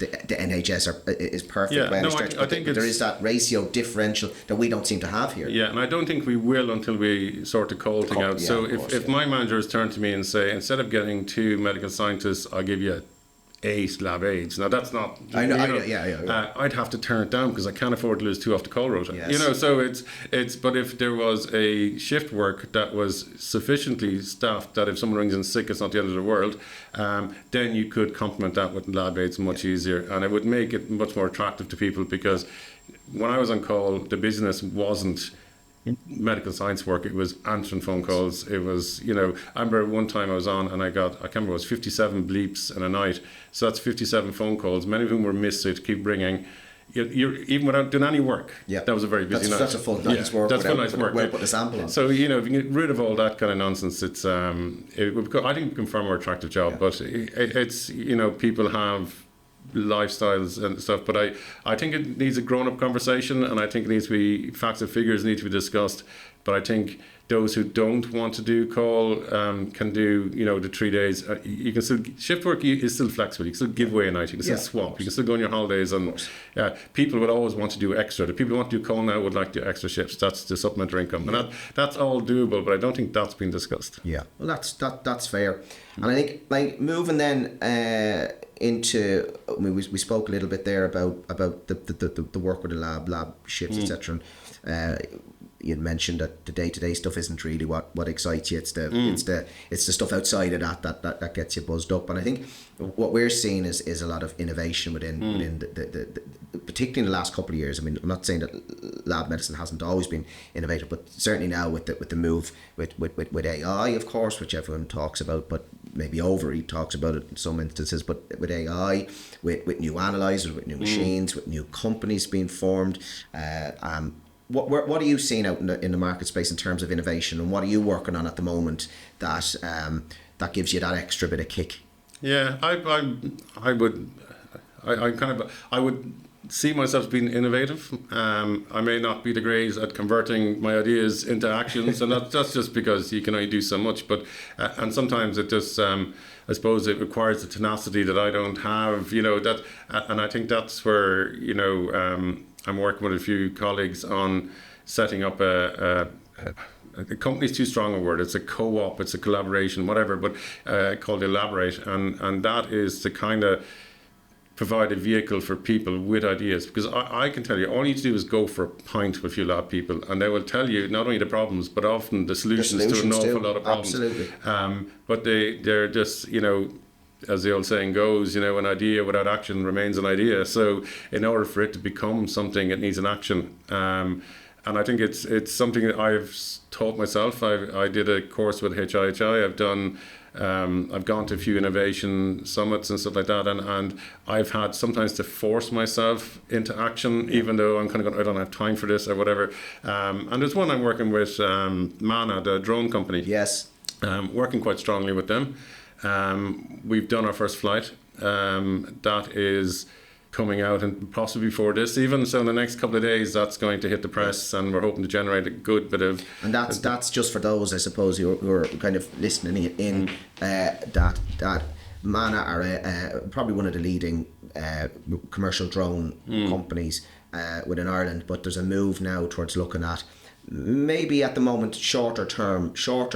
NHS is perfect by any stretch, but there is that ratio differential that we don't seem to have here. Yeah, and I don't think we will until we sort the call thing out. So if my managers turn to me and say, instead of getting 2 medical scientists, I'll give you 8 lab aids. Now that's not. I know. I'd have to turn it down because I can't afford to lose 2 off the call rota. Yes. You know, so it's. But if there was a shift work that was sufficiently staffed that if someone rings in sick, it's not the end of the world. Then you could complement that with lab aids much easier, and it would make it much more attractive to people, because when I was on call, the business wasn't medical science work, it was answering phone calls. It was, you know, I remember one time I was on and I can't remember, it was 57 bleeps in a night. So that's 57 phone calls, many of whom were missed, so you had to keep ringing. You're even without doing any work. That was a very busy night. That's a full night's work. That's full night's work. Put a sample on. So, you know, if you get rid of all that kind of nonsense, it's I think it become a far more attractive job. But it's, you know, people have lifestyles and stuff, but I think it needs a grown-up conversation, and I think it needs to be, facts and figures need to be discussed. But I think those who don't want to do call can do, you know, the 3 days. You can still, shift work is still flexible. You can still give away a night. You can still swap. You can still go on your holidays, and people would always want to do extra. The people who want to do call now would like to do extra shifts. That's the supplementary income, and that's all doable. But I don't think that's been discussed. Yeah, well, that's fair. And I think, like, moving then into, I mean, we spoke a little bit there about the work with the lab shifts, etc. You mentioned that the day-to-day stuff isn't really what excites you. It's the stuff outside of that gets you buzzed up. And I think what we're seeing is a lot of innovation within the particularly in the last couple of years. I mean, I'm not saying that lab medicine hasn't always been innovative, but certainly now with the move with AI, of course, which everyone talks about, but maybe overly talks about it in some instances. But with AI, with new analyzers, with new machines, with new companies being formed, what are you seeing out in the market space in terms of innovation, and what are you working on at the moment that gives you that extra bit of kick? Yeah, I would see myself being innovative. I may not be the greatest at converting my ideas into actions, and that's just because you can only do so much. But and sometimes it just I suppose it requires the tenacity that I don't have. You know, that, and I think that's where, you know, I'm working with a few colleagues on setting up a company's too strong a word. It's a co-op, it's a collaboration, whatever, but called Elaborate, and that is to kind of provide a vehicle for people with ideas, because I can tell you, all you need to do is go for a pint with a few lab people, and they will tell you not only the problems but often the solutions to an awful lot of problems. Absolutely. But they're just, as the old saying goes, an idea without action remains an idea. So in order for it to become something, it needs an action. And I think it's something that I've taught myself. I did a course with HIHI. I've gone to a few innovation summits and stuff like that, and I've had sometimes to force myself into action, even though I'm kind of going, I don't have time for this or whatever. And there's one I'm working with, Mana, the drone company. Yes. Working quite strongly with them. We've done our first flight. That is coming out, and possibly before this even. So in the next couple of days, that's going to hit the press, and we're hoping to generate a good bit of. And that's just for those, I suppose, who are kind of listening in. That Mana are probably one of the leading commercial drone companies within Ireland. But there's a move now towards looking at maybe at the moment shorter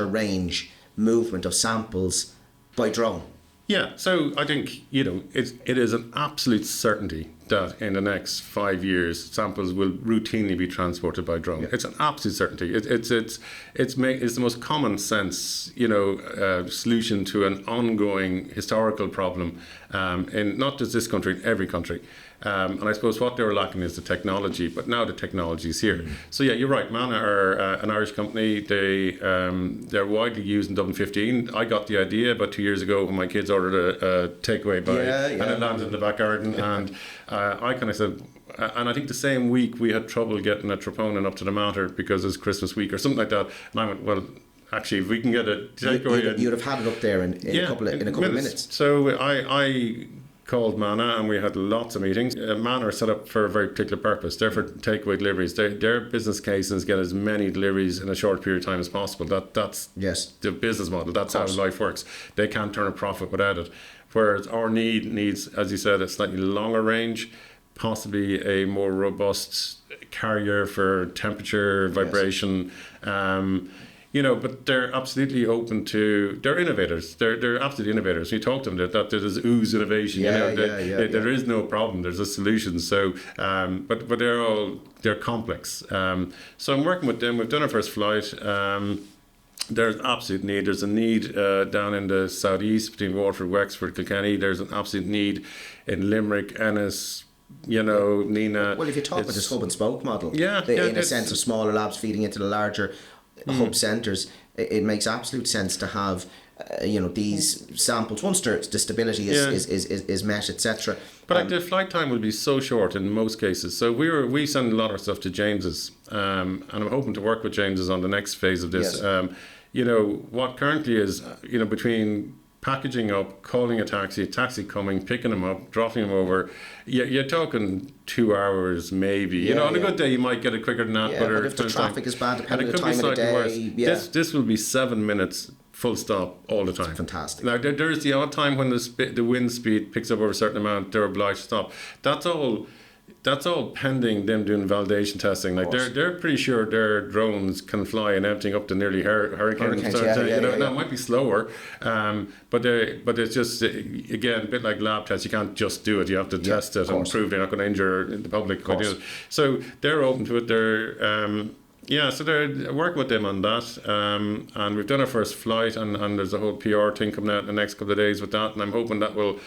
range movement of samples by drone. Yeah, so I think, it is an absolute certainty that in the next 5 years, samples will routinely be transported by drone. Yeah. It's an absolute certainty. It's the most common sense, solution to an ongoing historical problem in not just this country, in every country. And I suppose what they were lacking is the technology, but now the technology is here. So yeah, you're right. Mana are an Irish company. They're widely used in Dublin 15. I got the idea about 2 years ago when my kids ordered a takeaway and it landed in the back garden, and I kind of said. And I think the same week we had trouble getting a troponin up to the Mater because it's Christmas week or something like that. And I went, well, actually, if we can get a takeaway, you'd have had it up there in a couple of minutes. So I called Mana, and we had lots of meetings. Mana are set up for a very particular purpose. They're for takeaway deliveries. Their business case is get as many deliveries in a short period of time as possible. That's the business model. That's how life works. They can't turn a profit without it. Whereas our needs, as you said, a slightly longer range, possibly a more robust carrier for temperature, vibration. But they're absolutely open to. They're innovators. They're absolutely innovators. You talk to them that there's ooze innovation. There is no problem. There's a solution. So, but they're complex. So I'm working with them. We've done our first flight. There's absolute need. There's a need down in the southeast between Waterford, Wexford, Kilkenny. There's an absolute need in Limerick, Ennis. Nina. Well, if you talk about this hub and spoke model, in a sense of smaller labs feeding into the larger hub centres, it makes absolute sense to have these samples once the stability is met, etc. But the flight time will be so short in most cases. So we send a lot of stuff to James's, and I'm hoping to work with James's on the next phase of this. What currently is between packaging up, calling a taxi coming, picking them up, dropping them over, you're talking 2 hours maybe. On a good day you might get it quicker than that. But if the traffic is bad, depending on the time of the day. This will be 7 minutes full stop all the time. It's fantastic. Now there's the odd time when the wind speed picks up over a certain amount, they're obliged to stop. That's all pending them doing validation testing. Like they're pretty sure their drones can fly and everything up to nearly hurricanes. Now it might be slower, but it's just again a bit like lab tests. You can't just do it. You have to test it and prove they're not going to injure the public. So they're open to it. So they're working with them on that, and we've done our first flight, and there's a whole PR thing coming out in the next couple of days with that, and I'm hoping that will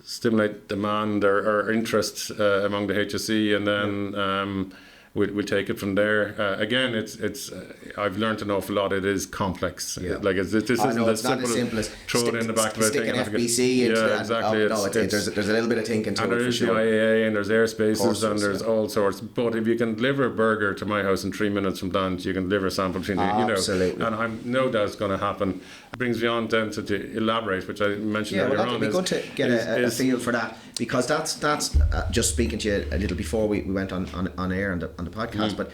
stimulate demand or interest among the HSE, and then we'll take it from there. Again, it's I've learned an awful lot. It is complex. Like this isn't as simple as throw it in the back of a thing. Stick an FBC into exactly. There's a little bit of thinking to it. And there is the IAA, and there's airspaces, and there's all sorts. But if you can deliver a burger to my house in 3 minutes from Dant, you can deliver a sample between absolutely. And I'm no doubt it's going to happen. It brings me on then to elaborate, which I mentioned earlier on. It'd be good to get a feel for that, because that's just speaking to you a little before we went on air on the podcast, but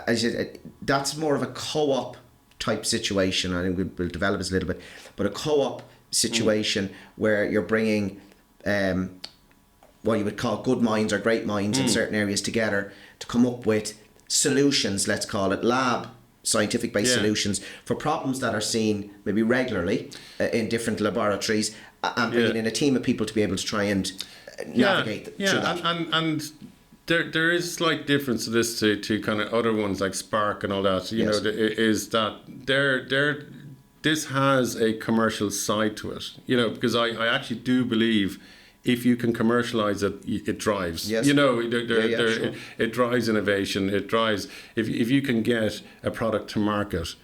as you said, that's more of a co-op type situation. I think we'll develop this a little bit, but a co-op situation where you're bringing what you would call good minds or great minds in certain areas together to come up with solutions, let's call it scientific based solutions for problems that are seen maybe regularly in different laboratories, and bringing in a team of people to be able to try and navigate through that. And there is slight difference to this to kind of other ones like Spark and all that. You know, is that this has a commercial side to it. You know, because I actually do believe if you can commercialize it, it drives. Yes. You know, Sure. it drives innovation. It drives if you can get a product to market.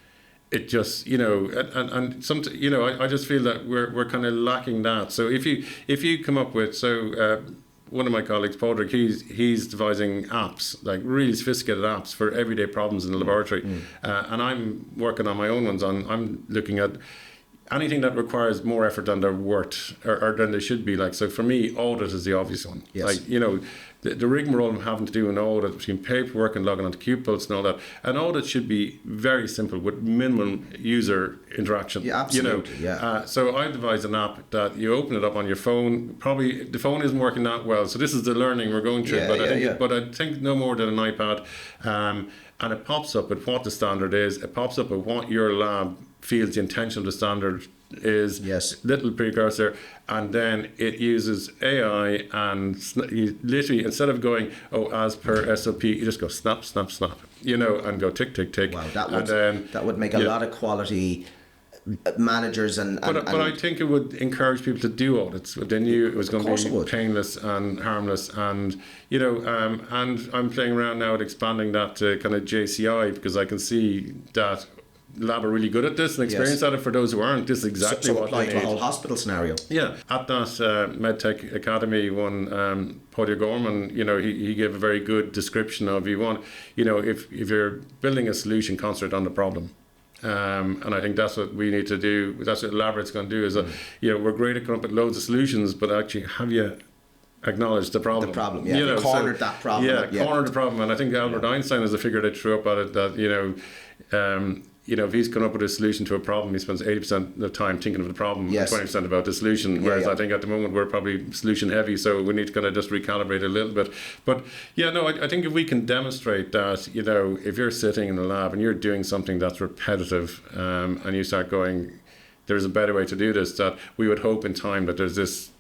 It just, you know, and some, you know, I just feel that we're kind of lacking that. So if you come up with, one of my colleagues, Padraig, he's devising apps, like really sophisticated apps for everyday problems in the laboratory, and I'm working on my own ones. I'm looking at anything that requires more effort than they're worth or than they should be. Like, so for me, audit is the obvious one. Yes. Like, you know, the rigmarole of having to do an audit between paperwork and logging onto cubicles and all that. An audit should be very simple with minimum user interaction. Yeah, absolutely. You know? So I devised an app that you open it up on your phone. Probably the phone isn't working that well. So this is the learning we're going through. But I think no more than an iPad. And it pops up at what the standard is. It pops up at what your lab feels the intention of the standard is. Yes. Little precursor, and then it uses AI, and you literally, instead of going, as per SOP, you just go snap, snap, snap, you know, and go tick, tick, tick. Wow, that would make a lot of quality managers but I think it would encourage people to do audits. They knew it was going to be painless and harmless, and you know, and I'm playing around now at expanding that to kind of JCI, because I can see that lab are really good at this and experience at it. For those who aren't, this is exactly what apply they to need. a whole hospital scenario. Yeah, at that MedTech Academy one, Padraig Gorman, you know, he gave a very good description of if you're building a solution, concentrate on the problem. And I think that's what we need to do. That's what Elaborate's going to do. Is we're great at coming up with loads of solutions, but actually, have you acknowledged the problem? The problem, yeah. You know, cornered that problem. Cornered the problem. And I think Albert Einstein is a figure that threw up at it that if he's come up with a solution to a problem, he spends 80% of the time thinking of the problem, and 20% about the solution. Whereas I think at the moment we're probably solution heavy, so we need to kind of just recalibrate a little bit. But I think if we can demonstrate that, you know, if you're sitting in the lab and you're doing something that's repetitive, and you start going, there's a better way to do this, that we would hope in time that there's this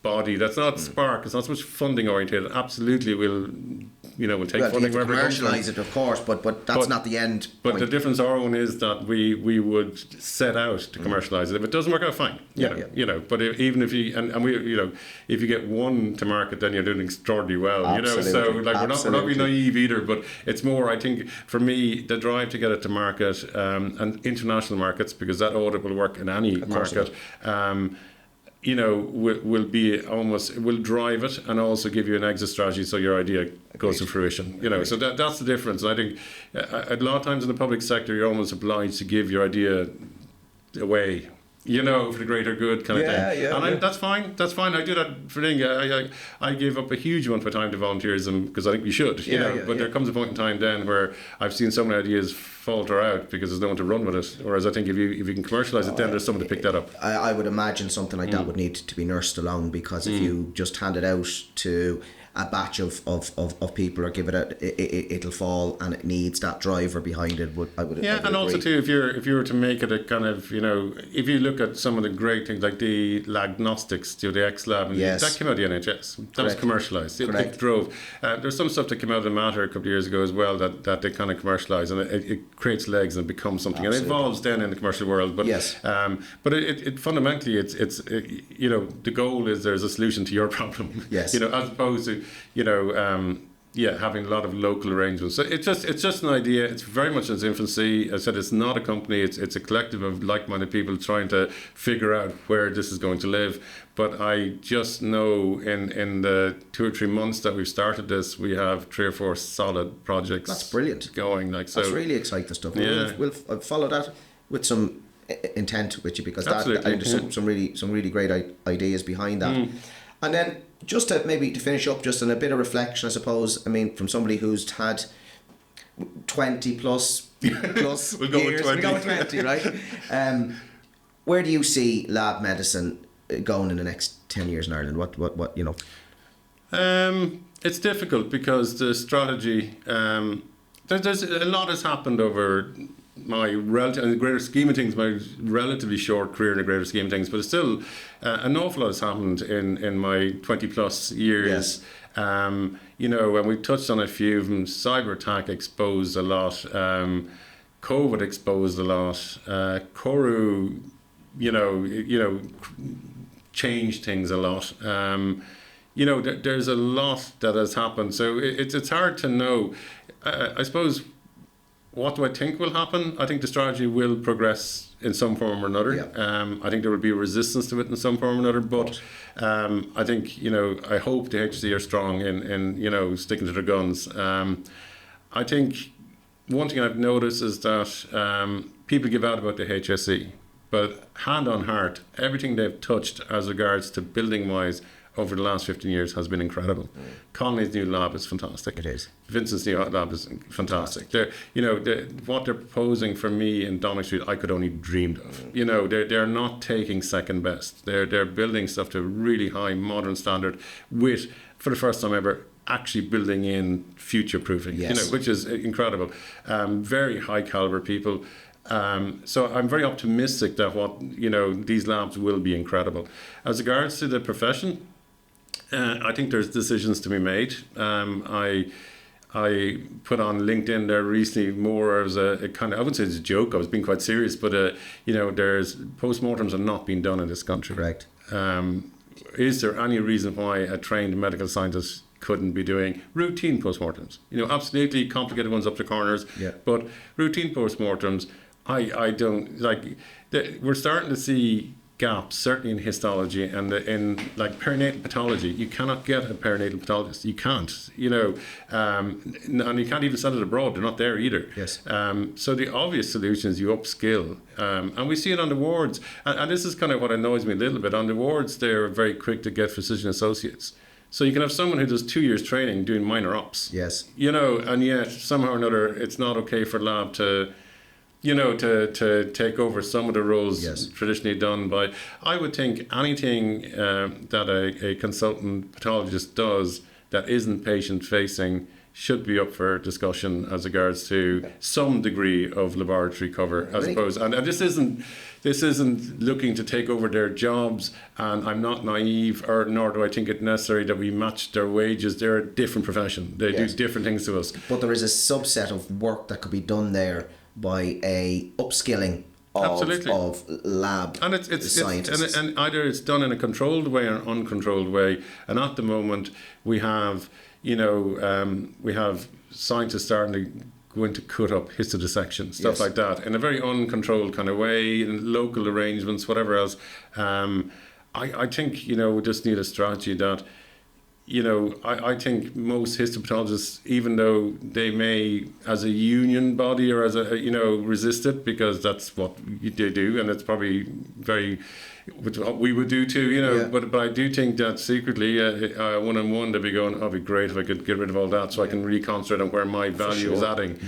body that's not Spark, it's not so much funding oriented. Absolutely, we'll take funding wherever it comes from. Commercialise it, of course, but that's not the end point. But the difference our own is that we would set out to commercialise it. If it doesn't work out, fine. You know. But even if you if you get one to market, then you're doing extraordinarily well. Absolutely. You know, so like we're not being naive either. But it's more, I think, for me, the drive to get it to market and international markets, because that audit will work in any market. Will drive it and also give you an exit strategy so your idea goes to fruition. You know, so that's the difference. And I think a lot of times in the public sector, you're almost obliged to give your idea away, you know, for the greater good kind of thing. That's fine. I do that for thing. I give up a huge amount of time to volunteerism because I think we should, you know. But there comes a point in time then where I've seen so many ideas falter out because there's no one to run with it. Whereas I think if you can commercialise it, then there's someone to pick that up. I would imagine something like that would need to be nursed along, because if you just hand it out to a batch of people or give it it'll fall, and it needs that driver behind it. I would and agree. Also too, if you were to make it a kind of, you know, if you look at some of the great things like the diagnostics, the X Lab, and that came out of the NHS. That was commercialised. It drove. There's some stuff that came out of the Matter a couple of years ago as well that they kind of commercialised, and it creates legs and it becomes something. Absolutely. And it evolves then in the commercial world. But but it fundamentally it's you know, the goal is there's a solution to your problem. Yes. You know, as opposed to, you know, having a lot of local arrangements. So it's just an idea. It's very much in its infancy. I said it's not a company. It's a collective of like-minded people trying to figure out where this is going to live. But I just know in the 2 or 3 months that we've started this, we have 3 or 4 solid projects. That's brilliant. Going like so. That's really exciting stuff. Yeah. We'll follow that with some intent with you, because there's some really great ideas behind that. And then just to finish up, just in a bit of reflection, I suppose. I mean, from somebody who's had 20 plus we'll go years, with 20. we'll go with 20, right? Where do you see lab medicine going in the next 10 years in Ireland? What you know? It's difficult because the strategy. There's a lot has happened over in the greater scheme of things, my relatively short career in the greater scheme of things, but it's still an awful lot has happened in my 20 plus years. Yes. You know, and we've touched on a few of them. Cyberattack exposed a lot. COVID exposed a lot. Koru, you know, changed things a lot. You know, there's a lot that has happened. So it's hard to know. I suppose, what do I think will happen? I think the strategy will progress in some form or another. Yeah. I think there will be a resistance to it in some form or another. But I think, you know, I hope the HSE are strong in you know, sticking to their guns. I think one thing I've noticed is that people give out about the HSE, but hand on heart, everything they've touched as regards to building wise over the last 15 years has been incredible. Connolly's new lab is fantastic. It is. Vincent's new lab is fantastic. They're, you know, what they're proposing for me in Dominic Street, I could only dreamed of. You know, they're not taking second best. They're building stuff to a really high modern standard with, for the first time ever, actually building in future proofing. Yes. You know, which is incredible. Very high caliber people. So I'm very optimistic that these labs will be incredible. As regards to the profession, I think there's decisions to be made. I put on LinkedIn there recently more as a kind of, I wouldn't say it's a joke, I was being quite serious, but there's postmortems are not being done in this country. Correct. Is there any reason why a trained medical scientist couldn't be doing routine postmortems? You know, absolutely complicated ones up to corners, Yeah. but routine postmortems, I don't like. We're starting to see gaps, certainly in histology and in like perinatal pathology. You cannot get a perinatal pathologist. You can't, you know, and you can't even send it abroad. They're not there either. Yes. So the obvious solution is you upskill, and we see it on the wards. And this is kind of what annoys me a little bit. On the wards, they're very quick to get physician associates. So you can have someone who does 2 years training doing minor ops. Yes. You know, and yet somehow or another, it's not okay for lab to, you know, to take over some of the roles Yes. traditionally done by. I would think anything that a consultant pathologist does that isn't patient facing should be up for discussion as regards to some degree of laboratory cover, I suppose. And this isn't looking to take over their jobs, and I'm not naive, nor do I think it necessary that we match their wages. They're a different profession. They Yes. do different things to us. But there is a subset of work that could be done there by a upskilling of lab And it's scientists. and either it's done in a controlled way or an uncontrolled way. And at the moment, we have, we have scientists starting to go into cut up histodissection, stuff Yes. like that, in a very uncontrolled kind of way, in local arrangements, whatever else. I think, we just need a strategy that, I think most histopathologists, even though they may, as a union body or as a, resist it, because that's what they do, and it's probably very, which what we would do too, Yeah. but I do think that secretly, one-on-one, they'd be going, oh, it'd be great if I could get rid of all that so I can really concentrate on where my value is adding,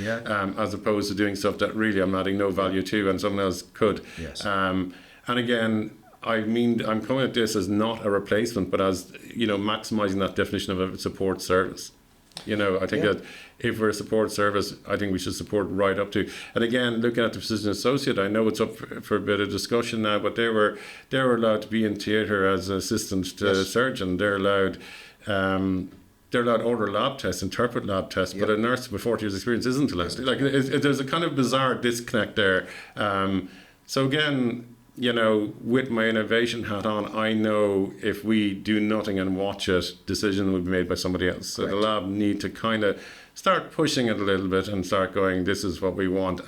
as opposed to doing stuff that really I'm adding no value to and someone else could. Yes. And again, I'm coming at this as not a replacement, but as, maximising that definition of a support service. I think that if we're a support service, I think we should support right up to. And again, looking at the physician associate, I know it's up for a bit of discussion now, but they were allowed to be in theatre as an assistant to a surgeon. They're allowed to order lab tests, interpret lab tests, but a nurse with 40 years experience isn't allowed. There's a kind of bizarre disconnect there. So again, with my innovation hat on, I know if we do nothing and watch it, decision will be made by somebody else. So the lab need to kind of start pushing it a little bit and start going, this is what we want,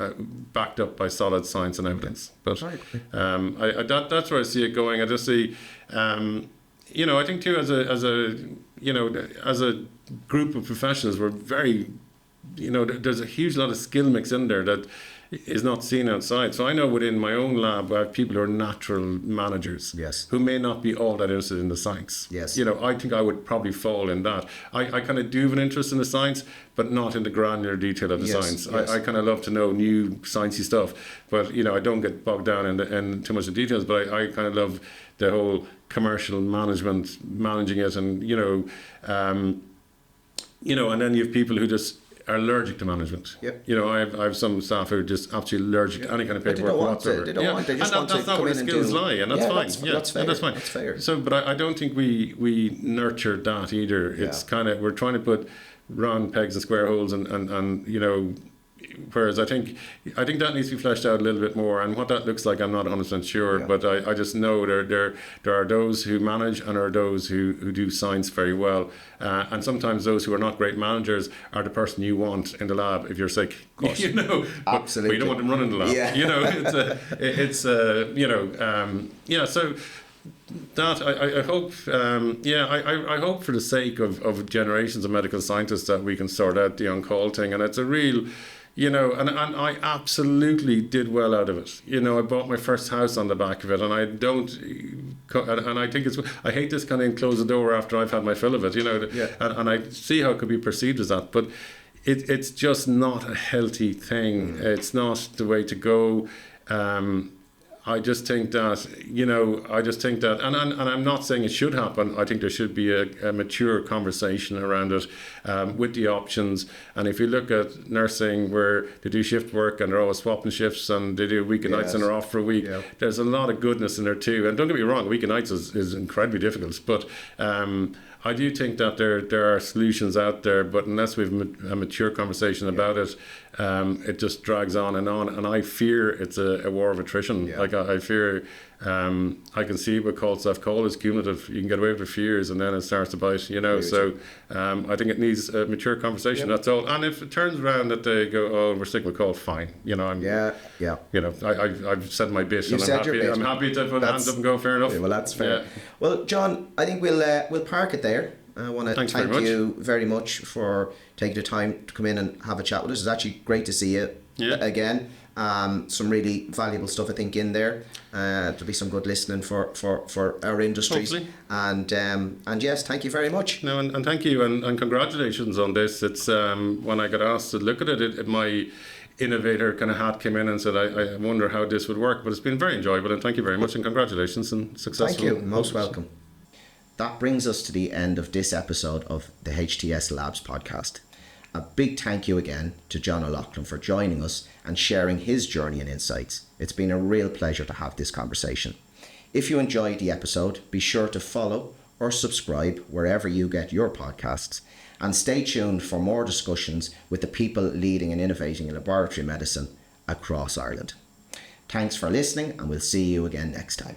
backed up by solid science and evidence. But that's where I see it going. I just see, I think too, as a group of professionals, we're very, there's a huge lot of skill mix in there that is not seen outside. So I know within my own lab, I have people who are natural managers, who may not be all that interested in the science. Yes. I think I would probably fall in that. I kind of do have an interest in the science, but not in the granular detail of the science. I kind of love to know new sciencey stuff, but I don't get bogged down in too much of the details. But I kind of love the whole commercial management, managing it, and and then you have people who just are allergic to management. Yep. You know, I have some staff who are just absolutely allergic to any kind of But paperwork whatsoever. they don't want. They just want to that's not come where in the and skills do. lie, and that's fine. That's fair. That's fine. That's fair. So, but I don't think we nurture that either. It's kind of, we're trying to put round pegs and square holes, and you know. Whereas I think that needs to be fleshed out a little bit more, and what that looks like, I'm not 100% sure. But I just know there are those who manage, and there are those who do science very well, and sometimes those who are not great managers are the person you want in the lab if you're sick. You know, absolutely. But you don't want them running the lab. Yeah. You know, it's you know, yeah. So. That I hope, I hope for the sake of generations of medical scientists that we can sort out the on-call thing, and it's a real, you know, and I absolutely did well out of it. You know, I bought my first house on the back of it, and I don't, and I think I hate this kind of close the door after I've had my fill of it, you know, and I see how it could be perceived as that, but it's just not a healthy thing. It's not the way to go. I just think that, you know, and I'm not saying it should happen. I think there should be a mature conversation around it, with the options. And if you look at nursing, where they do shift work and they're always swapping shifts, and they do week and nights and they're off for a week, there's a lot of goodness in there too. And don't get me wrong, week and nights is incredibly difficult, but I do think that there are solutions out there, but unless we have a mature conversation about it, it just drags on, and I fear it's a war of attrition. Like I fear, I can see what call self-call is cumulative. You can get away with it for years, and then it starts to bite. You know, so I think it needs a mature conversation. That's all. And if it turns around that they go, "Oh, we're sticking with call," fine. You know, You know, I've said my bit, and I'm happy to put hands up and go. Fair enough. Well, that's fair. Yeah. Well, John, I think we'll park it there. I want to thank you very much for taking the time to come in and have a chat with us. It's actually great to see you again. Some really valuable stuff, I think, in there. There'll be some good listening for our industries. Hopefully. And yes, thank you very much. No, and thank you, and congratulations on this. It's when I got asked to look at it, my innovator kind of hat came in and said, I wonder how this would work. But it's been very enjoyable, and thank you very much, and congratulations and successful. Thank you. Most welcome. That brings us to the end of this episode of the HTS Labs Podcast. A big thank you again to John O'Loughlin for joining us and sharing his journey and insights. It's been a real pleasure to have this conversation. If you enjoyed the episode, be sure to follow or subscribe wherever you get your podcasts, and stay tuned for more discussions with the people leading and innovating in laboratory medicine across Ireland. Thanks for listening, and we'll see you again next time.